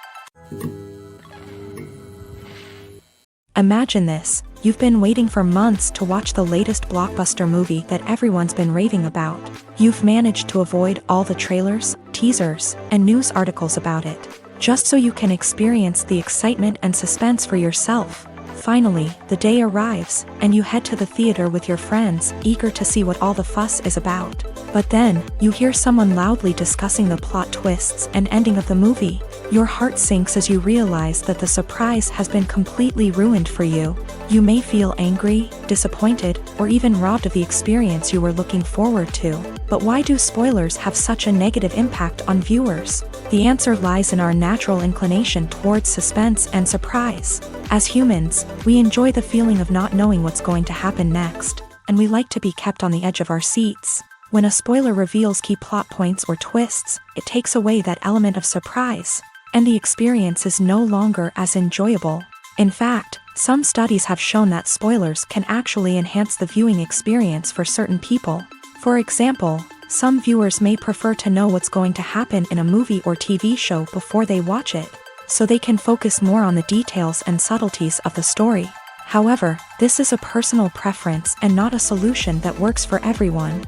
Imagine this: you've been waiting for months to watch the latest blockbuster movie that everyone's been raving about. You've managed to avoid all the trailers, teasers, and news articles about it, just so you can experience the excitement and suspense for yourself. Finally, the day arrives, and you head to the theater with your friends, eager to see what all the fuss is about. But then, you hear someone loudly discussing the plot twists and ending of the movie. Your heart sinks as you realize that the surprise has been completely ruined for you. You may feel angry, disappointed, or even robbed of the experience you were looking forward to. But why do spoilers have such a negative impact on viewers? The answer lies in our natural inclination towards suspense and surprise. As humans, we enjoy the feeling of not knowing what's going to happen next, and we like to be kept on the edge of our seats. When a spoiler reveals key plot points or twists, it takes away that element of surprise, and the experience is no longer as enjoyable. In fact, some studies have shown that spoilers can actually enhance the viewing experience for certain people. For example, some viewers may prefer to know what's going to happen in a movie or TV show before they watch it, so they can focus more on the details and subtleties of the story. However, this is a personal preference and not a solution that works for everyone.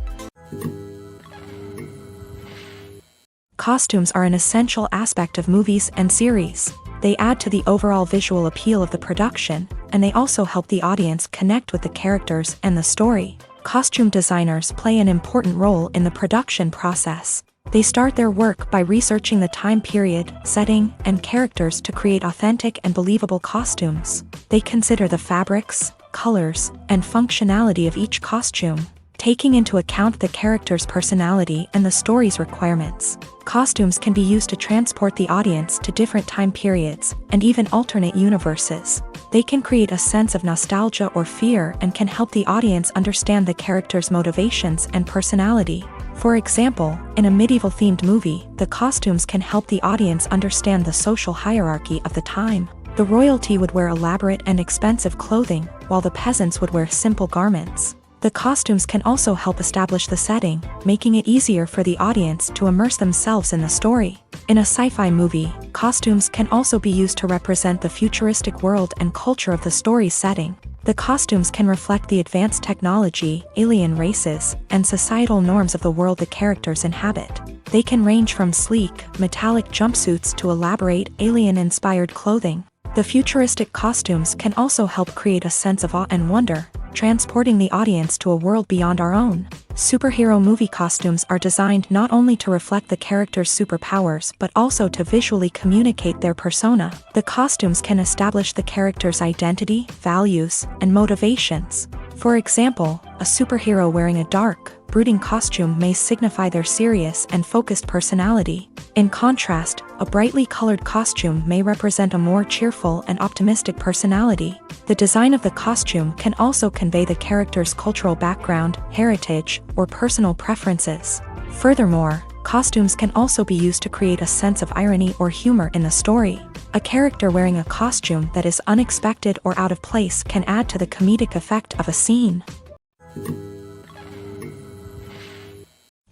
Costumes are an essential aspect of movies and series. They add to the overall visual appeal of the production, and they also help the audience connect with the characters and the story. Costume designers play an important role in the production process. They start their work by researching the time period, setting, and characters to create authentic and believable costumes. They consider the fabrics, colors, and functionality of each costume, taking into account the character's personality and the story's requirements. Costumes can be used to transport the audience to different time periods and even alternate universes. They can create a sense of nostalgia or fear and can help the audience understand the character's motivations and personality. For example, in a medieval-themed movie, the costumes can help the audience understand the social hierarchy of the time. The royalty would wear elaborate and expensive clothing, while the peasants would wear simple garments. The costumes can also help establish the setting, making it easier for the audience to immerse themselves in the story. In a sci-fi movie, costumes can also be used to represent the futuristic world and culture of the story's setting. The costumes can reflect the advanced technology, alien races, and societal norms of the world the characters inhabit. They can range from sleek, metallic jumpsuits to elaborate, alien-inspired clothing. The futuristic costumes can also help create a sense of awe and wonder, transporting the audience to a world beyond our own. Superhero movie costumes are designed not only to reflect the character's superpowers but also to visually communicate their persona. The costumes can establish the character's identity, values, and motivations. For example, a superhero wearing a dark, brooding costume may signify their serious and focused personality. In contrast, a brightly colored costume may represent a more cheerful and optimistic personality. The design of the costume can also convey the character's cultural background, heritage, or personal preferences. Furthermore, costumes can also be used to create a sense of irony or humor in the story. A character wearing a costume that is unexpected or out of place can add to the comedic effect of a scene.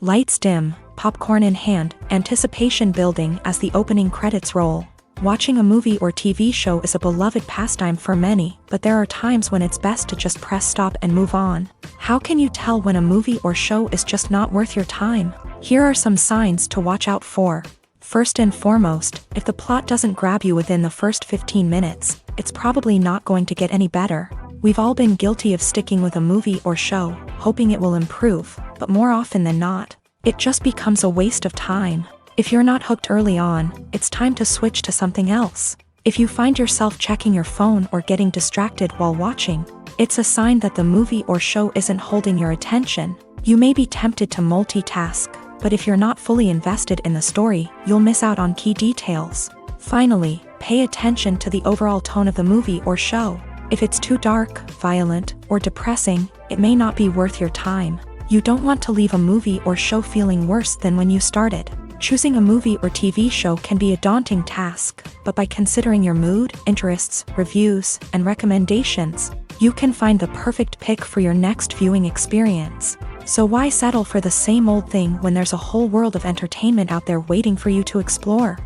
Lights dim, popcorn in hand, anticipation building as the opening credits roll. Watching a movie or TV show is a beloved pastime for many, but there are times when it's best to just press stop and move on. How can you tell when a movie or show is just not worth your time? Here are some signs to watch out for. First and foremost, if the plot doesn't grab you within the first 15 minutes, it's probably not going to get any better. We've all been guilty of sticking with a movie or show, hoping it will improve, but more often than not, it just becomes a waste of time. If you're not hooked early on, it's time to switch to something else. If you find yourself checking your phone or getting distracted while watching, it's a sign that the movie or show isn't holding your attention. You may be tempted to multitask, but if you're not fully invested in the story, you'll miss out on key details. Finally, pay attention to the overall tone of the movie or show. If it's too dark, violent, or depressing, it may not be worth your time. You don't want to leave a movie or show feeling worse than when you started. Choosing a movie or TV show can be a daunting task, but by considering your mood, interests, reviews, and recommendations, you can find the perfect pick for your next viewing experience. So why settle for the same old thing when there's a whole world of entertainment out there waiting for you to explore?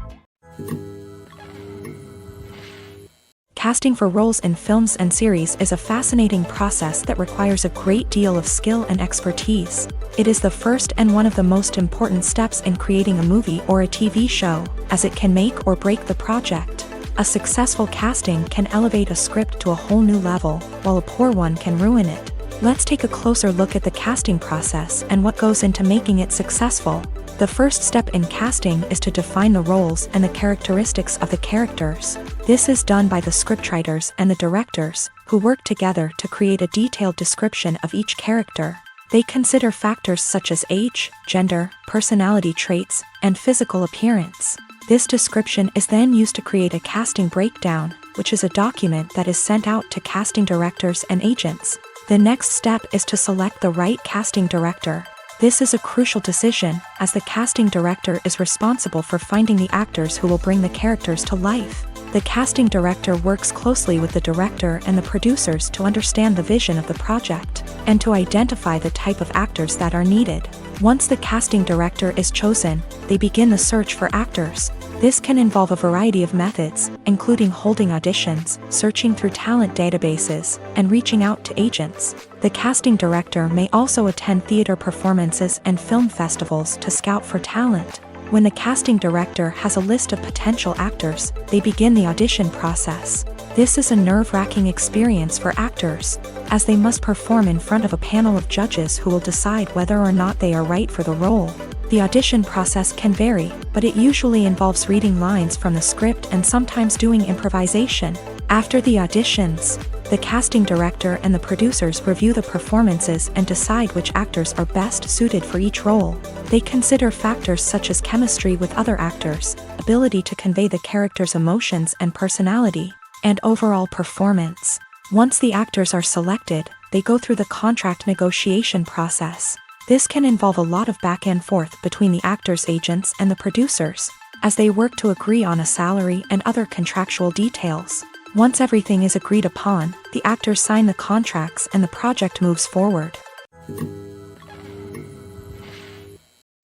Casting for roles in films and series is a fascinating process that requires a great deal of skill and expertise. It is the first and one of the most important steps in creating a movie or a TV show, as it can make or break the project. A successful casting can elevate a script to a whole new level, while a poor one can ruin it. Let's take a closer look at the casting process and what goes into making it successful. The first step in casting is to define the roles and the characteristics of the characters. This is done by the scriptwriters and the directors, who work together to create a detailed description of each character. They consider factors such as age, gender, personality traits, and physical appearance. This description is then used to create a casting breakdown, which is a document that is sent out to casting directors and agents. The next step is to select the right casting director. This is a crucial decision, as the casting director is responsible for finding the actors who will bring the characters to life. The casting director works closely with the director and the producers to understand the vision of the project, and to identify the type of actors that are needed. Once the casting director is chosen, they begin the search for actors. This can involve a variety of methods, including holding auditions, searching through talent databases, and reaching out to agents. The casting director may also attend theater performances and film festivals to scout for talent. When the casting director has a list of potential actors, they begin the audition process. This is a nerve-wracking experience for actors, as they must perform in front of a panel of judges who will decide whether or not they are right for the role. The audition process can vary, but it usually involves reading lines from the script and sometimes doing improvisation. After the auditions, the casting director and the producers review the performances and decide which actors are best suited for each role. They consider factors such as chemistry with other actors, ability to convey the character's emotions and personality, and overall performance. Once the actors are selected, they go through the contract negotiation process. This can involve a lot of back and forth between the actors' agents and the producers, as they work to agree on a salary and other contractual details. Once everything is agreed upon, the actors sign the contracts and the project moves forward.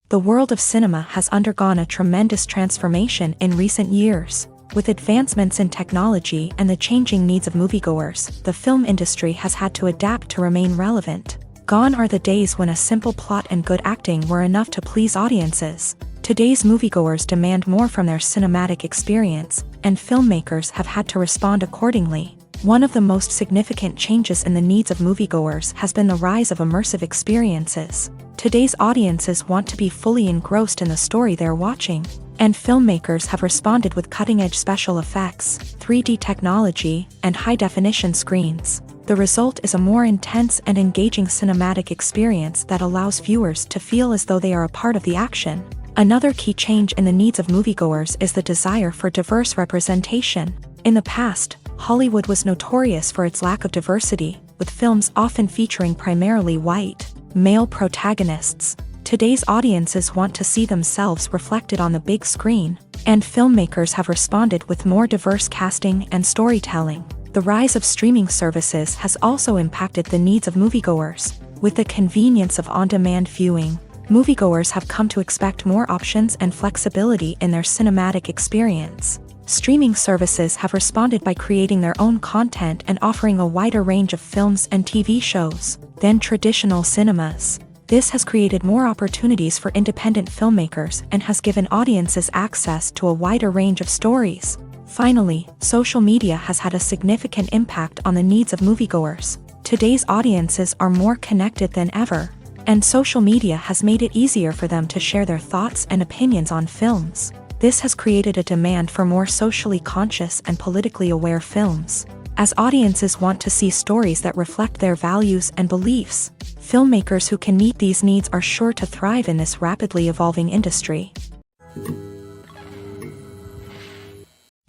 The world of cinema has undergone a tremendous transformation in recent years. With advancements in technology and the changing needs of moviegoers, the film industry has had to adapt to remain relevant. Gone are the days when a simple plot and good acting were enough to please audiences. Today's moviegoers demand more from their cinematic experience, and filmmakers have had to respond accordingly. One of the most significant changes in the needs of moviegoers has been the rise of immersive experiences. Today's audiences want to be fully engrossed in the story they're watching, and filmmakers have responded with cutting-edge special effects, 3D technology, and high-definition screens. The result is a more intense and engaging cinematic experience that allows viewers to feel as though they are a part of the action. Another key change in the needs of moviegoers is the desire for diverse representation. In the past, Hollywood was notorious for its lack of diversity, with films often featuring primarily white, male protagonists. Today's audiences want to see themselves reflected on the big screen, and filmmakers have responded with more diverse casting and storytelling. The rise of streaming services has also impacted the needs of moviegoers. With the convenience of on-demand viewing, moviegoers have come to expect more options and flexibility in their cinematic experience. Streaming services have responded by creating their own content and offering a wider range of films and TV shows than traditional cinemas. This has created more opportunities for independent filmmakers and has given audiences access to a wider range of stories. Finally, social media has had a significant impact on the needs of moviegoers. Today's audiences are more connected than ever, and social media has made it easier for them to share their thoughts and opinions on films. This has created a demand for more socially conscious and politically aware films. As audiences want to see stories that reflect their values and beliefs, filmmakers who can meet these needs are sure to thrive in this rapidly evolving industry.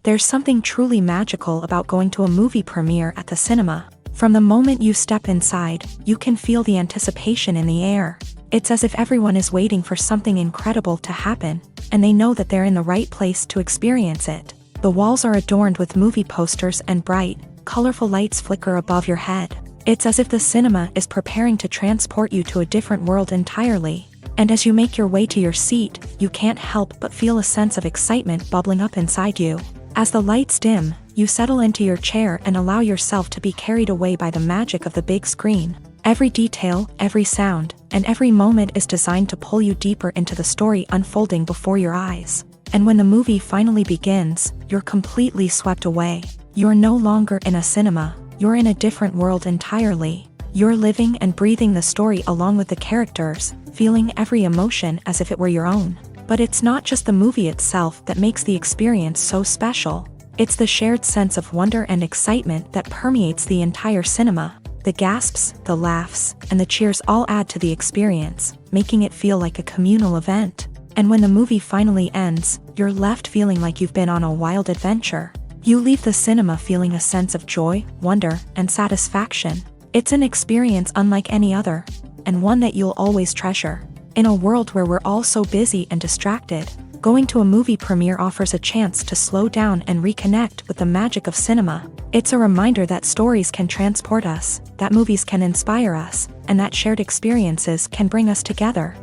There's something truly magical about going to a movie premiere at the cinema. From the moment you step inside, you can feel the anticipation in the air. It's as if everyone is waiting for something incredible to happen, and they know that they're in the right place to experience it. The walls are adorned with movie posters and bright, colorful lights flicker above your head. It's as if the cinema is preparing to transport you to a different world entirely. And as you make your way to your seat, you can't help but feel a sense of excitement bubbling up inside you. As the lights dim, you settle into your chair and allow yourself to be carried away by the magic of the big screen. Every detail, every sound, and every moment is designed to pull you deeper into the story unfolding before your eyes. And when the movie finally begins, you're completely swept away. You're no longer in a cinema, you're in a different world entirely. You're living and breathing the story along with the characters, feeling every emotion as if it were your own. But it's not just the movie itself that makes the experience so special. It's the shared sense of wonder and excitement that permeates the entire cinema. The gasps, the laughs, and the cheers all add to the experience, making it feel like a communal event. And when the movie finally ends, you're left feeling like you've been on a wild adventure. You leave the cinema feeling a sense of joy, wonder, and satisfaction. It's an experience unlike any other, and one that you'll always treasure. In a world where we're all so busy and distracted, going to a movie premiere offers a chance to slow down and reconnect with the magic of cinema. It's a reminder that stories can transport us, that movies can inspire us, and that shared experiences can bring us together.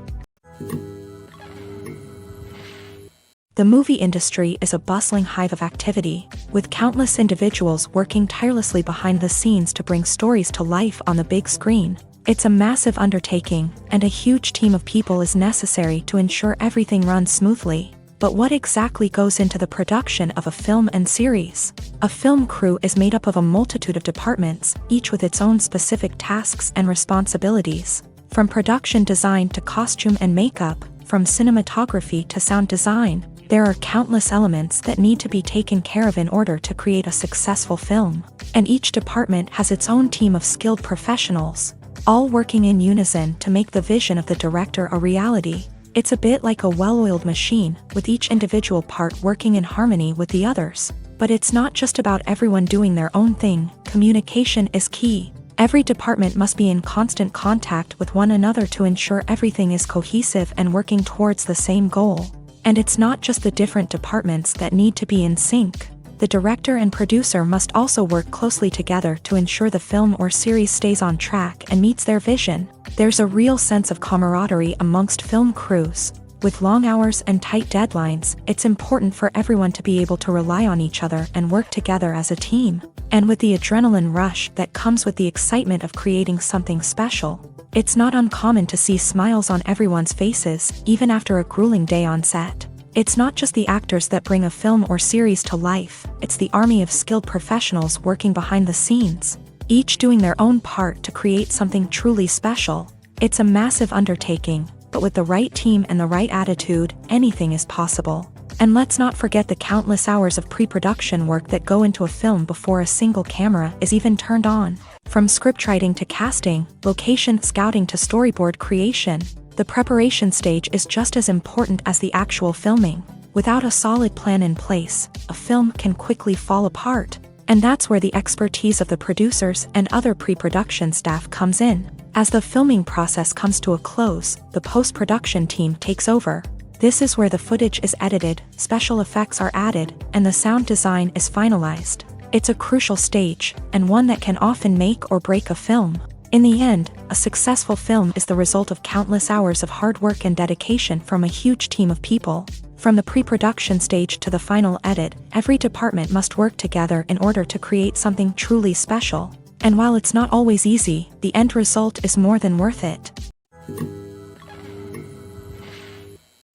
The movie industry is a bustling hive of activity, with countless individuals working tirelessly behind the scenes to bring stories to life on the big screen. It's a massive undertaking, and a huge team of people is necessary to ensure everything runs smoothly. But what exactly goes into the production of a film and series? A film crew is made up of a multitude of departments, each with its own specific tasks and responsibilities. From production design to costume and makeup, from cinematography to sound design, there are countless elements that need to be taken care of in order to create a successful film. And each department has its own team of skilled professionals, all working in unison to make the vision of the director a reality. It's a bit like a well-oiled machine, with each individual part working in harmony with the others. But it's not just about everyone doing their own thing. Communication is key. Every department must be in constant contact with one another to ensure everything is cohesive and working towards the same goal. And it's not just the different departments that need to be in sync. The director and producer must also work closely together to ensure the film or series stays on track and meets their vision. There's a real sense of camaraderie amongst film crews. With long hours and tight deadlines, it's important for everyone to be able to rely on each other and work together as a team. And with the adrenaline rush that comes with the excitement of creating something special, it's not uncommon to see smiles on everyone's faces, even after a grueling day on set. It's not just the actors that bring a film or series to life, it's the army of skilled professionals working behind the scenes, each doing their own part to create something truly special. It's a massive undertaking, but with the right team and the right attitude, anything is possible. And let's not forget the countless hours of pre-production work that go into a film before a single camera is even turned on. From scriptwriting to casting, location scouting to storyboard creation, the preparation stage is just as important as the actual filming. Without a solid plan in place, a film can quickly fall apart. And that's where the expertise of the producers and other pre-production staff comes in. As the filming process comes to a close, the post-production team takes over. This is where the footage is edited, special effects are added, and the sound design is finalized. It's a crucial stage, and one that can often make or break a film. In the end, a successful film is the result of countless hours of hard work and dedication from a huge team of people. From the pre-production stage to the final edit, every department must work together in order to create something truly special. And while it's not always easy, the end result is more than worth it.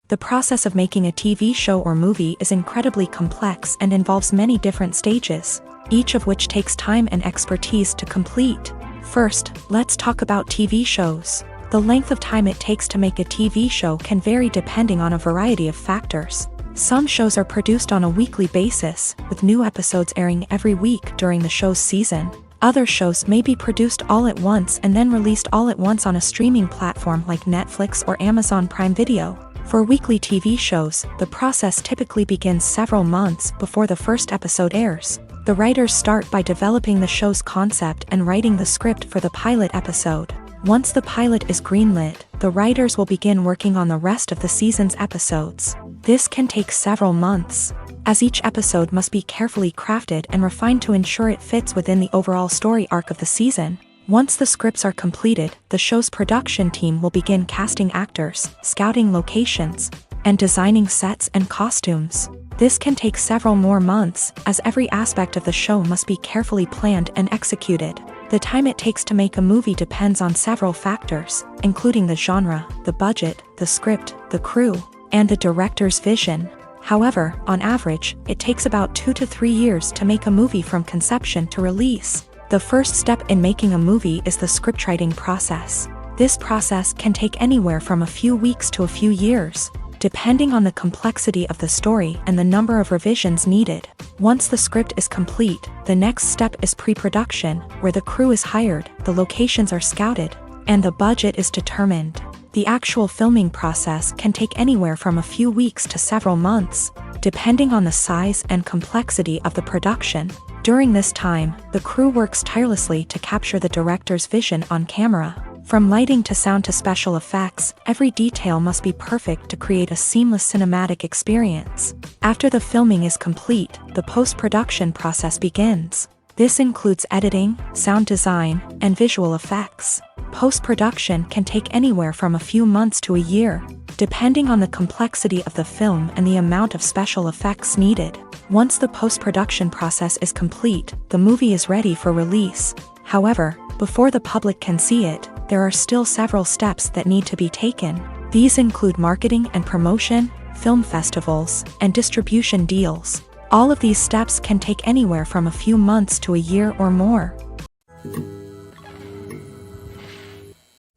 The process of making a TV show or movie is incredibly complex and involves many different stages, each of which takes time and expertise to complete. First, let's talk about TV shows. The length of time it takes to make a TV show can vary depending on a variety of factors. Some shows are produced on a weekly basis, with new episodes airing every week during the show's season. Other shows may be produced all at once and then released all at once on a streaming platform like Netflix or Amazon Prime Video. For weekly TV shows, the process typically begins several months before the first episode airs. The writers start by developing the show's concept and writing the script for the pilot episode. Once the pilot is greenlit, the writers will begin working on the rest of the season's episodes. This can take several months, as each episode must be carefully crafted and refined to ensure it fits within the overall story arc of the season. Once the scripts are completed, the show's production team will begin casting actors, scouting locations, and designing sets and costumes. This can take several more months, as every aspect of the show must be carefully planned and executed. The time it takes to make a movie depends on several factors, including the genre, the budget, the script, the crew, and the director's vision. However, on average, it takes about 2 to 3 years to make a movie from conception to release. The first step in making a movie is the scriptwriting process. This process can take anywhere from a few weeks to a few years, depending on the complexity of the story and the number of revisions needed. Once the script is complete, the next step is pre-production, where the crew is hired, the locations are scouted, and the budget is determined. The actual filming process can take anywhere from a few weeks to several months, depending on the size and complexity of the production. During this time, the crew works tirelessly to capture the director's vision on camera. From lighting to sound to special effects, every detail must be perfect to create a seamless cinematic experience. After the filming is complete, the post-production process begins. This includes editing, sound design, and visual effects. Post-production can take anywhere from a few months to a year, depending on the complexity of the film and the amount of special effects needed. Once the post-production process is complete, the movie is ready for release. However, before the public can see it, there are still several steps that need to be taken. These include marketing and promotion, film festivals, and distribution deals. All of these steps can take anywhere from a few months to a year or more.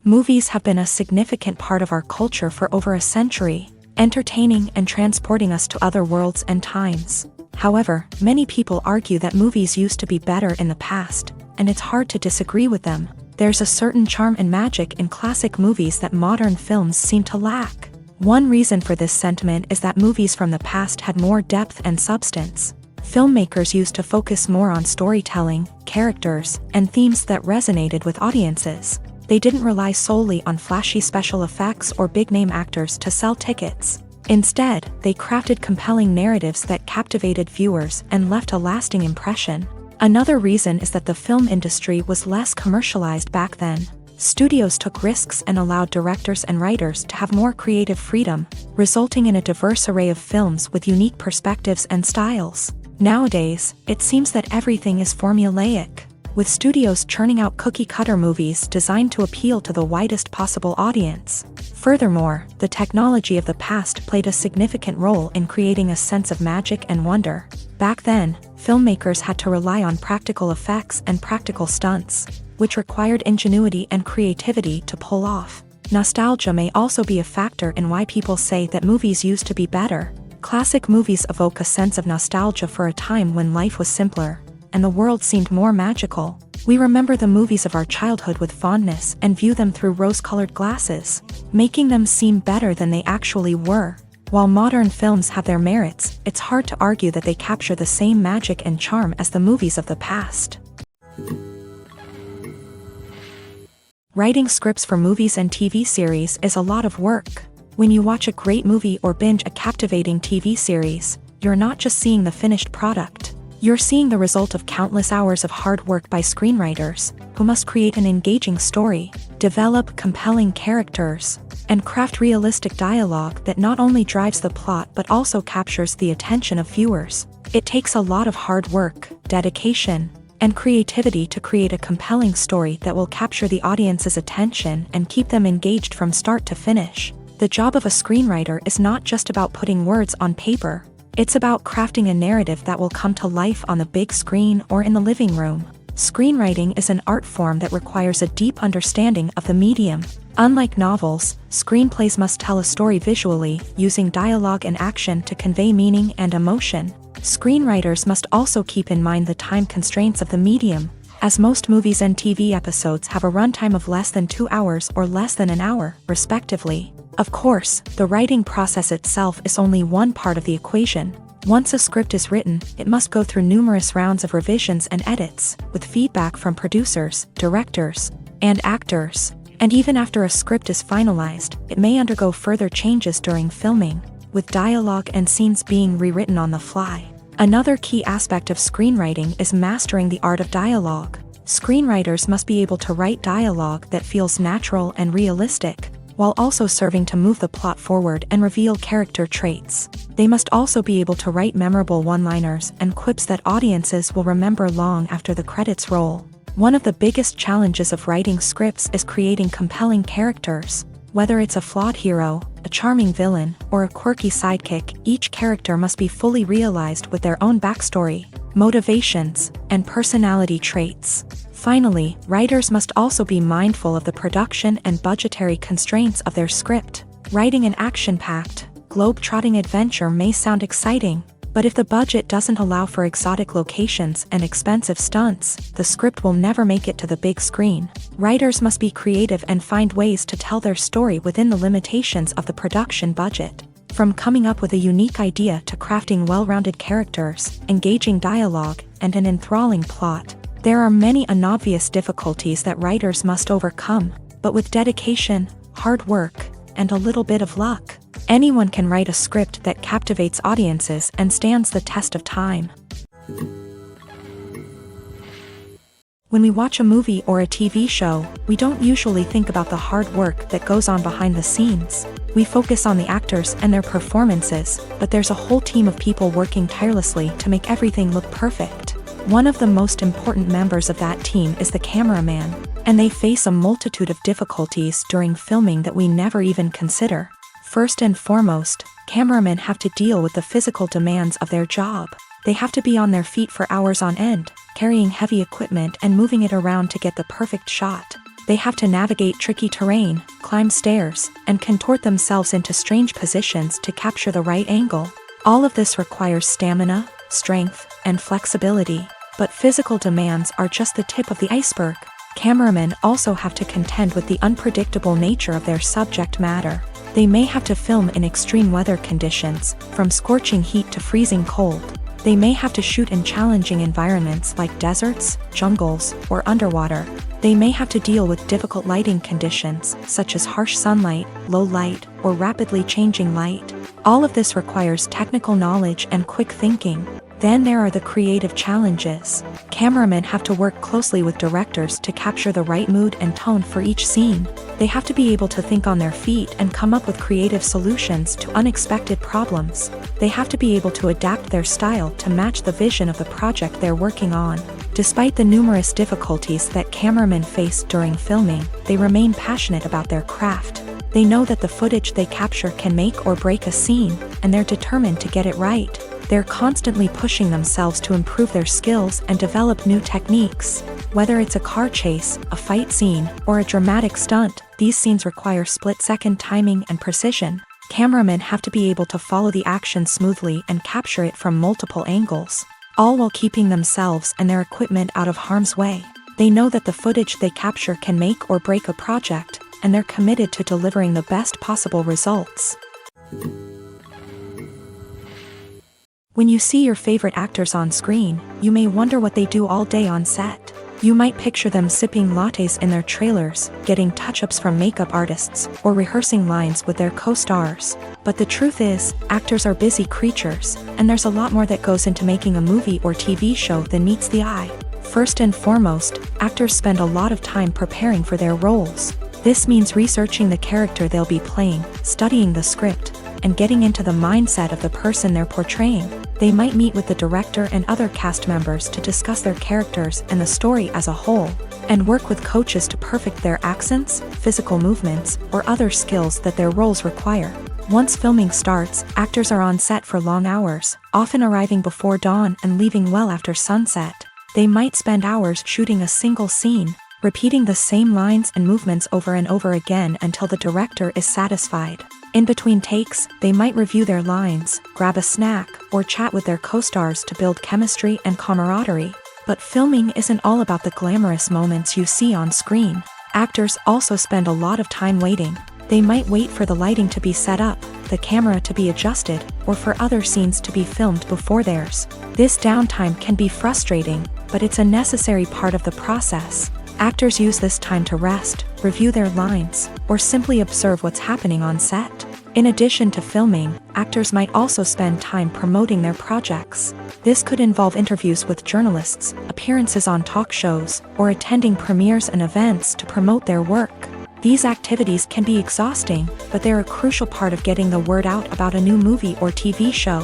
Movies have been a significant part of our culture for over a century, entertaining and transporting us to other worlds and times. However, many people argue that movies used to be better in the past, and it's hard to disagree with them. There's a certain charm and magic in classic movies that modern films seem to lack. One reason for this sentiment is that movies from the past had more depth and substance. Filmmakers used to focus more on storytelling, characters, and themes that resonated with audiences. They didn't rely solely on flashy special effects or big-name actors to sell tickets. Instead, they crafted compelling narratives that captivated viewers and left a lasting impression. Another reason is that the film industry was less commercialized back then. Studios took risks and allowed directors and writers to have more creative freedom, resulting in a diverse array of films with unique perspectives and styles. Nowadays, it seems that everything is formulaic, with studios churning out cookie-cutter movies designed to appeal to the widest possible audience. Furthermore, the technology of the past played a significant role in creating a sense of magic and wonder. Back then, filmmakers had to rely on practical effects and practical stunts, which required ingenuity and creativity to pull off. Nostalgia may also be a factor in why people say that movies used to be better. Classic movies evoke a sense of nostalgia for a time when life was simpler, and the world seemed more magical. We remember the movies of our childhood with fondness and view them through rose-colored glasses, making them seem better than they actually were. While modern films have their merits, it's hard to argue that they capture the same magic and charm as the movies of the past. Writing scripts for movies and TV series is a lot of work. When you watch a great movie or binge a captivating TV series, you're not just seeing the finished product. You're seeing the result of countless hours of hard work by screenwriters, who must create an engaging story, develop compelling characters, and craft realistic dialogue that not only drives the plot but also captures the attention of viewers. It takes a lot of hard work, dedication, and creativity to create a compelling story that will capture the audience's attention and keep them engaged from start to finish. The job of a screenwriter is not just about putting words on paper. It's about crafting a narrative that will come to life on the big screen or in the living room. Screenwriting is an art form that requires a deep understanding of the medium. Unlike novels, screenplays must tell a story visually, using dialogue and action to convey meaning and emotion. Screenwriters must also keep in mind the time constraints of the medium, as most movies and TV episodes have a runtime of less than 2 hours or less than an hour, respectively. Of course, the writing process itself is only one part of the equation. Once a script is written, it must go through numerous rounds of revisions and edits, with feedback from producers, directors, and actors. And even after a script is finalized, it may undergo further changes during filming, with dialogue and scenes being rewritten on the fly. Another key aspect of screenwriting is mastering the art of dialogue. Screenwriters must be able to write dialogue that feels natural and realistic, while also serving to move the plot forward and reveal character traits. They must also be able to write memorable one-liners and quips that audiences will remember long after the credits roll. One of the biggest challenges of writing scripts is creating compelling characters. Whether it's a flawed hero, a charming villain, or a quirky sidekick, each character must be fully realized with their own backstory, motivations, and personality traits. Finally, writers must also be mindful of the production and budgetary constraints of their script. Writing an action-packed, globe-trotting adventure may sound exciting, but if the budget doesn't allow for exotic locations and expensive stunts, the script will never make it to the big screen. Writers must be creative and find ways to tell their story within the limitations of the production budget. From coming up with a unique idea to crafting well-rounded characters, engaging dialogue, and an enthralling plot, there are many unobvious difficulties that writers must overcome, but with dedication, hard work, and a little bit of luck, anyone can write a script that captivates audiences and stands the test of time. When we watch a movie or a TV show, we don't usually think about the hard work that goes on behind the scenes. We focus on the actors and their performances, but there's a whole team of people working tirelessly to make everything look perfect. One of the most important members of that team is the cameraman, and they face a multitude of difficulties during filming that we never even consider. First and foremost, cameramen have to deal with the physical demands of their job. They have to be on their feet for hours on end, carrying heavy equipment and moving it around to get the perfect shot. They have to navigate tricky terrain, climb stairs, and contort themselves into strange positions to capture the right angle. All of this requires stamina, strength, and flexibility. But physical demands are just the tip of the iceberg. Cameramen also have to contend with the unpredictable nature of their subject matter. They may have to film in extreme weather conditions, from scorching heat to freezing cold. They may have to shoot in challenging environments like deserts, jungles, or underwater. They may have to deal with difficult lighting conditions, such as harsh sunlight, low light, or rapidly changing light. All of this requires technical knowledge and quick thinking. Then there are the creative challenges. Cameramen have to work closely with directors to capture the right mood and tone for each scene. They have to be able to think on their feet and come up with creative solutions to unexpected problems. They have to be able to adapt their style to match the vision of the project they're working on. Despite the numerous difficulties that cameramen face during filming, they remain passionate about their craft. They know that the footage they capture can make or break a scene, and they're determined to get it right. They're constantly pushing themselves to improve their skills and develop new techniques. Whether it's a car chase, a fight scene, or a dramatic stunt, these scenes require split-second timing and precision. Cameramen have to be able to follow the action smoothly and capture it from multiple angles, all while keeping themselves and their equipment out of harm's way. They know that the footage they capture can make or break a project, and they're committed to delivering the best possible results. When you see your favorite actors on screen, you may wonder what they do all day on set. You might picture them sipping lattes in their trailers, getting touch-ups from makeup artists, or rehearsing lines with their co-stars. But the truth is, actors are busy creatures, and there's a lot more that goes into making a movie or TV show than meets the eye. First and foremost, actors spend a lot of time preparing for their roles. This means researching the character they'll be playing, studying the script, and getting into the mindset of the person they're portraying. They might meet with the director and other cast members to discuss their characters and the story as a whole, and work with coaches to perfect their accents, physical movements, or other skills that their roles require. Once filming starts, actors are on set for long hours, often arriving before dawn and leaving well after sunset. They might spend hours shooting a single scene, repeating the same lines and movements over and over again until the director is satisfied. In between takes, they might review their lines, grab a snack, or chat with their co-stars to build chemistry and camaraderie. But filming isn't all about the glamorous moments you see on screen. Actors also spend a lot of time waiting. They might wait for the lighting to be set up, the camera to be adjusted, or for other scenes to be filmed before theirs. This downtime can be frustrating, but it's a necessary part of the process. Actors use this time to rest, review their lines, or simply observe what's happening on set. In addition to filming, actors might also spend time promoting their projects. This could involve interviews with journalists, appearances on talk shows, or attending premieres and events to promote their work. These activities can be exhausting, but they're a crucial part of getting the word out about a new movie or TV show.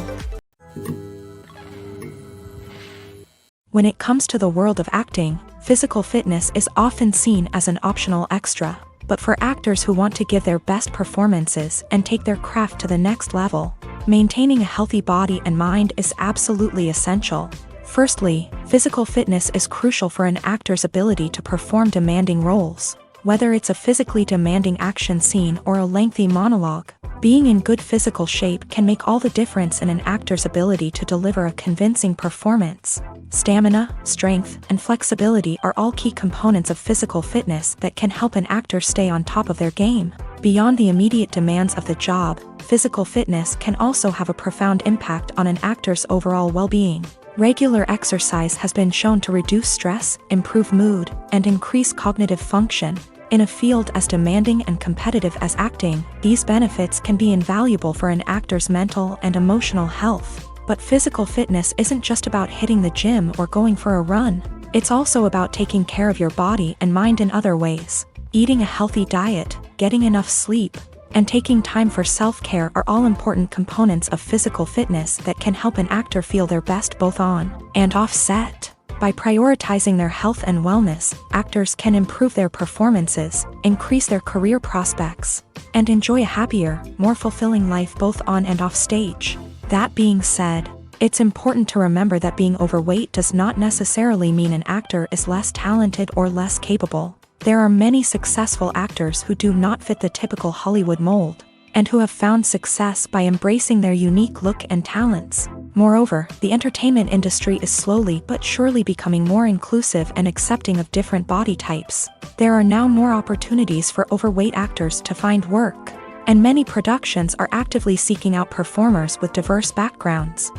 When it comes to the world of acting, physical fitness is often seen as an optional extra. But for actors who want to give their best performances and take their craft to the next level, maintaining a healthy body and mind is absolutely essential. Firstly, physical fitness is crucial for an actor's ability to perform demanding roles. Whether it's a physically demanding action scene or a lengthy monologue, being in good physical shape can make all the difference in an actor's ability to deliver a convincing performance. Stamina, strength, and flexibility are all key components of physical fitness that can help an actor stay on top of their game. Beyond the immediate demands of the job, physical fitness can also have a profound impact on an actor's overall well-being. Regular exercise has been shown to reduce stress, improve mood, and increase cognitive function. In a field as demanding and competitive as acting, these benefits can be invaluable for an actor's mental and emotional health. But physical fitness isn't just about hitting the gym or going for a run. It's also about taking care of your body and mind in other ways. Eating a healthy diet, getting enough sleep, and taking time for self-care are all important components of physical fitness that can help an actor feel their best both on and off set. By prioritizing their health and wellness, actors can improve their performances, increase their career prospects, and enjoy a happier, more fulfilling life both on and off stage. That being said, it's important to remember that being overweight does not necessarily mean an actor is less talented or less capable. There are many successful actors who do not fit the typical Hollywood mold, and who have found success by embracing their unique look and talents. Moreover, the entertainment industry is slowly but surely becoming more inclusive and accepting of different body types. There are now more opportunities for overweight actors to find work, and many productions are actively seeking out performers with diverse backgrounds.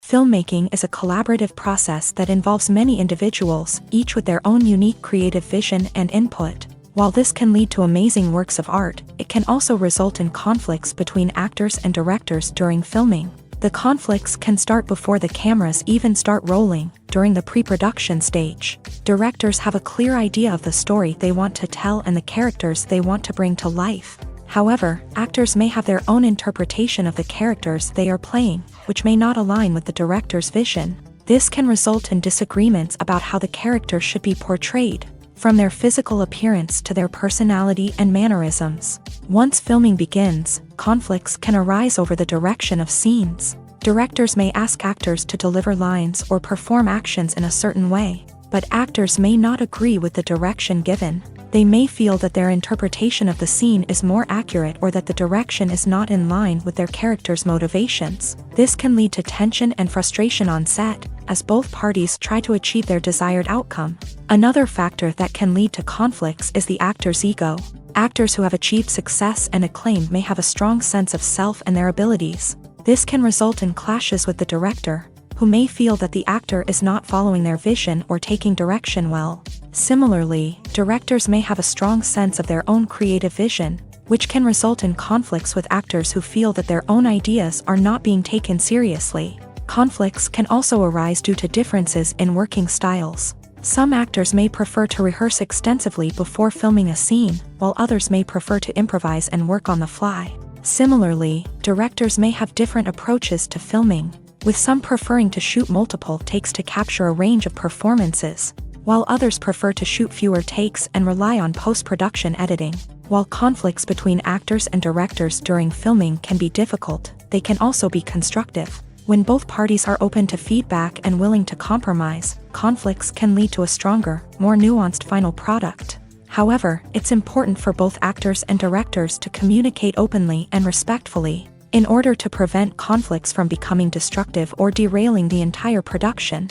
Filmmaking is a collaborative process that involves many individuals, each with their own unique creative vision and input. While this can lead to amazing works of art, it can also result in conflicts between actors and directors during filming. The conflicts can start before the cameras even start rolling, during the pre-production stage. Directors have a clear idea of the story they want to tell and the characters they want to bring to life. However, actors may have their own interpretation of the characters they are playing, which may not align with the director's vision. This can result in disagreements about how the character should be portrayed, from their physical appearance to their personality and mannerisms. Once filming begins, conflicts can arise over the direction of scenes. Directors may ask actors to deliver lines or perform actions in a certain way, but actors may not agree with the direction given. They may feel that their interpretation of the scene is more accurate or that the direction is not in line with their character's motivations. This can lead to tension and frustration on set, as both parties try to achieve their desired outcome. Another factor that can lead to conflicts is the actor's ego. Actors who have achieved success and acclaim may have a strong sense of self and their abilities. This can result in clashes with the director, who may feel that the actor is not following their vision or taking direction well. Similarly, directors may have a strong sense of their own creative vision, which can result in conflicts with actors who feel that their own ideas are not being taken seriously. Conflicts can also arise due to differences in working styles. Some actors may prefer to rehearse extensively before filming a scene, while others may prefer to improvise and work on the fly. Similarly, directors may have different approaches to filming, with some preferring to shoot multiple takes to capture a range of performances, while others prefer to shoot fewer takes and rely on post-production editing. While conflicts between actors and directors during filming can be difficult, they can also be constructive. When both parties are open to feedback and willing to compromise, conflicts can lead to a stronger, more nuanced final product. However, it's important for both actors and directors to communicate openly and respectfully, in order to prevent conflicts from becoming destructive or derailing the entire production.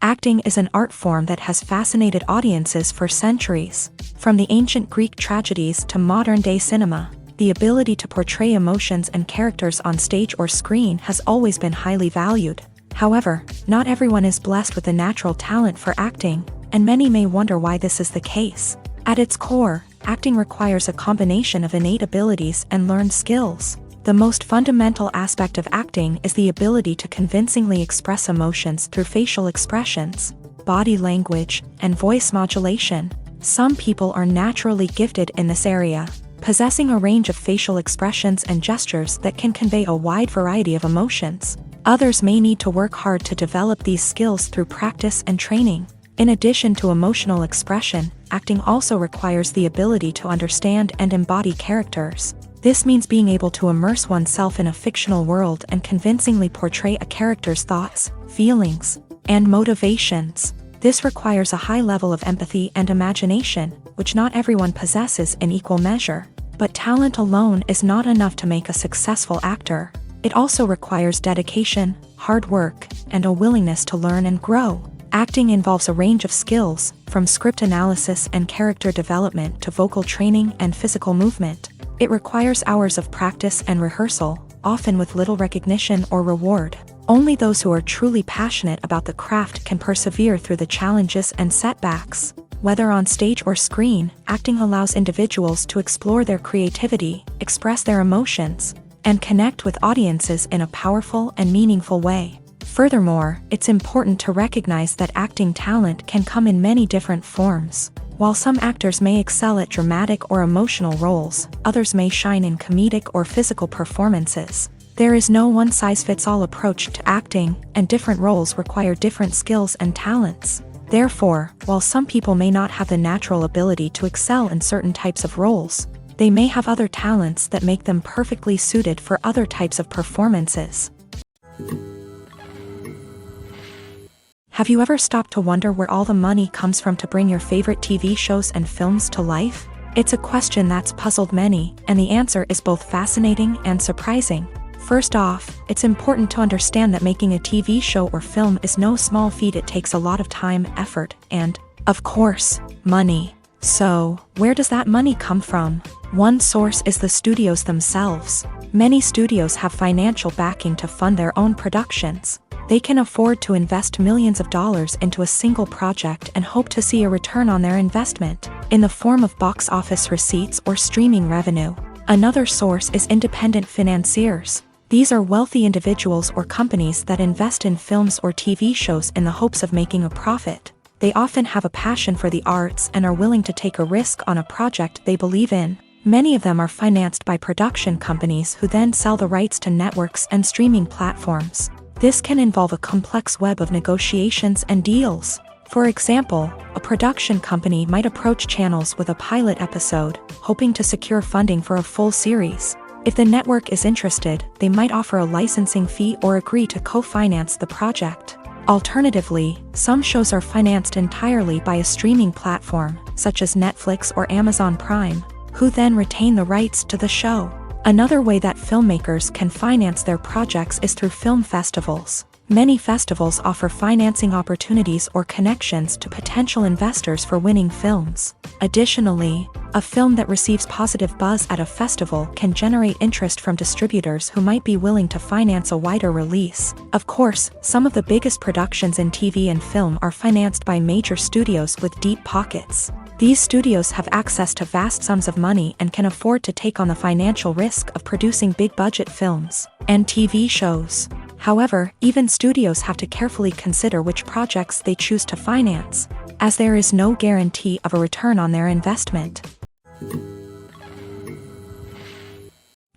Acting is an art form that has fascinated audiences for centuries. From the ancient Greek tragedies to modern-day cinema, the ability to portray emotions and characters on stage or screen has always been highly valued. However, not everyone is blessed with a natural talent for acting, and many may wonder why this is the case. At its core, acting requires a combination of innate abilities and learned skills. The most fundamental aspect of acting is the ability to convincingly express emotions through facial expressions, body language, and voice modulation. Some people are naturally gifted in this area, possessing a range of facial expressions and gestures that can convey a wide variety of emotions. Others may need to work hard to develop these skills through practice and training. In addition to emotional expression, acting also requires the ability to understand and embody characters. This means being able to immerse oneself in a fictional world and convincingly portray a character's thoughts, feelings, and motivations. This requires a high level of empathy and imagination, which not everyone possesses in equal measure. But talent alone is not enough to make a successful actor. It also requires dedication, hard work, and a willingness to learn and grow. Acting involves a range of skills, from script analysis and character development to vocal training and physical movement. It requires hours of practice and rehearsal, often with little recognition or reward. Only those who are truly passionate about the craft can persevere through the challenges and setbacks. Whether on stage or screen, acting allows individuals to explore their creativity, express their emotions, and connect with audiences in a powerful and meaningful way. Furthermore, it's important to recognize that acting talent can come in many different forms. While some actors may excel at dramatic or emotional roles, others may shine in comedic or physical performances. There is no one-size-fits-all approach to acting, and different roles require different skills and talents. Therefore, while some people may not have the natural ability to excel in certain types of roles, they may have other talents that make them perfectly suited for other types of performances. Have you ever stopped to wonder where all the money comes from to bring your favorite TV shows and films to life? It's a question that's puzzled many, and the answer is both fascinating and surprising. First off, it's important to understand that making a TV show or film is no small feat. It takes a lot of time, effort, and, of course, money. So, where does that money come from? One source is the studios themselves. Many studios have financial backing to fund their own productions. They can afford to invest millions of dollars into a single project and hope to see a return on their investment, in the form of box office receipts or streaming revenue. Another source is independent financiers. These are wealthy individuals or companies that invest in films or TV shows in the hopes of making a profit. They often have a passion for the arts and are willing to take a risk on a project they believe in. Many of them are financed by production companies who then sell the rights to networks and streaming platforms. This can involve a complex web of negotiations and deals. For example, a production company might approach channels with a pilot episode, hoping to secure funding for a full series. If the network is interested, they might offer a licensing fee or agree to co-finance the project. Alternatively, some shows are financed entirely by a streaming platform, such as Netflix or Amazon Prime, who then retain the rights to the show. Another way that filmmakers can finance their projects is through film festivals. Many festivals offer financing opportunities or connections to potential investors for winning films. Additionally, a film that receives positive buzz at a festival can generate interest from distributors who might be willing to finance a wider release. Of course, some of the biggest productions in TV and film are financed by major studios with deep pockets. These studios have access to vast sums of money and can afford to take on the financial risk of producing big-budget films and TV shows. However, even studios have to carefully consider which projects they choose to finance, as there is no guarantee of a return on their investment.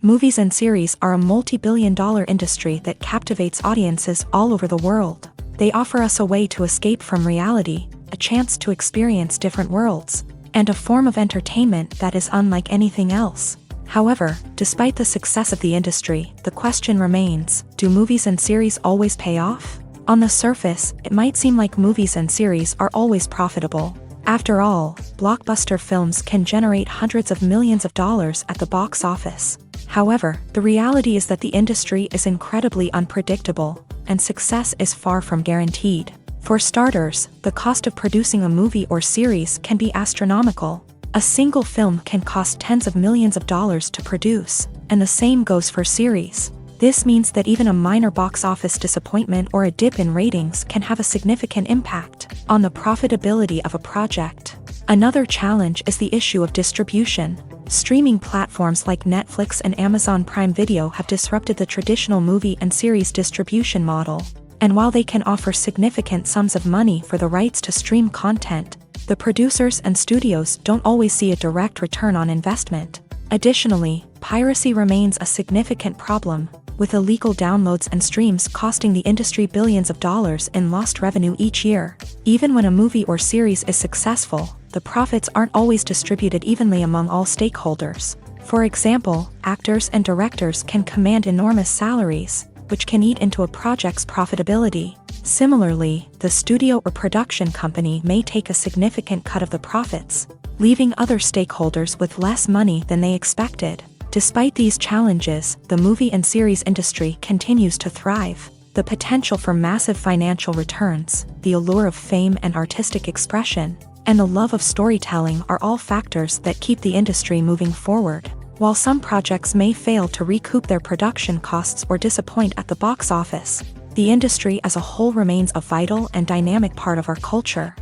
Movies and series are a multi-billion-dollar industry that captivates audiences all over the world. They offer us a way to escape from reality, a chance to experience different worlds, and a form of entertainment that is unlike anything else. However, despite the success of the industry, the question remains, do movies and series always pay off? On the surface, it might seem like movies and series are always profitable. After all, blockbuster films can generate hundreds of millions of dollars at the box office. However, the reality is that the industry is incredibly unpredictable, and success is far from guaranteed. For starters, the cost of producing a movie or series can be astronomical. A single film can cost tens of millions of dollars to produce, and the same goes for series. This means that even a minor box office disappointment or a dip in ratings can have a significant impact on the profitability of a project. Another challenge is the issue of distribution. Streaming platforms like Netflix and Amazon Prime Video have disrupted the traditional movie and series distribution model. And while they can offer significant sums of money for the rights to stream content, the producers and studios don't always see a direct return on investment. Additionally, piracy remains a significant problem, with illegal downloads and streams costing the industry billions of dollars in lost revenue each year. Even when a movie or series is successful, the profits aren't always distributed evenly among all stakeholders. For example, actors and directors can command enormous salaries, which can eat into a project's profitability. Similarly, the studio or production company may take a significant cut of the profits, leaving other stakeholders with less money than they expected. Despite these challenges, the movie and series industry continues to thrive. The potential for massive financial returns, the allure of fame and artistic expression, and the love of storytelling are all factors that keep the industry moving forward. While some projects may fail to recoup their production costs or disappoint at the box office, the industry as a whole remains a vital and dynamic part of our culture.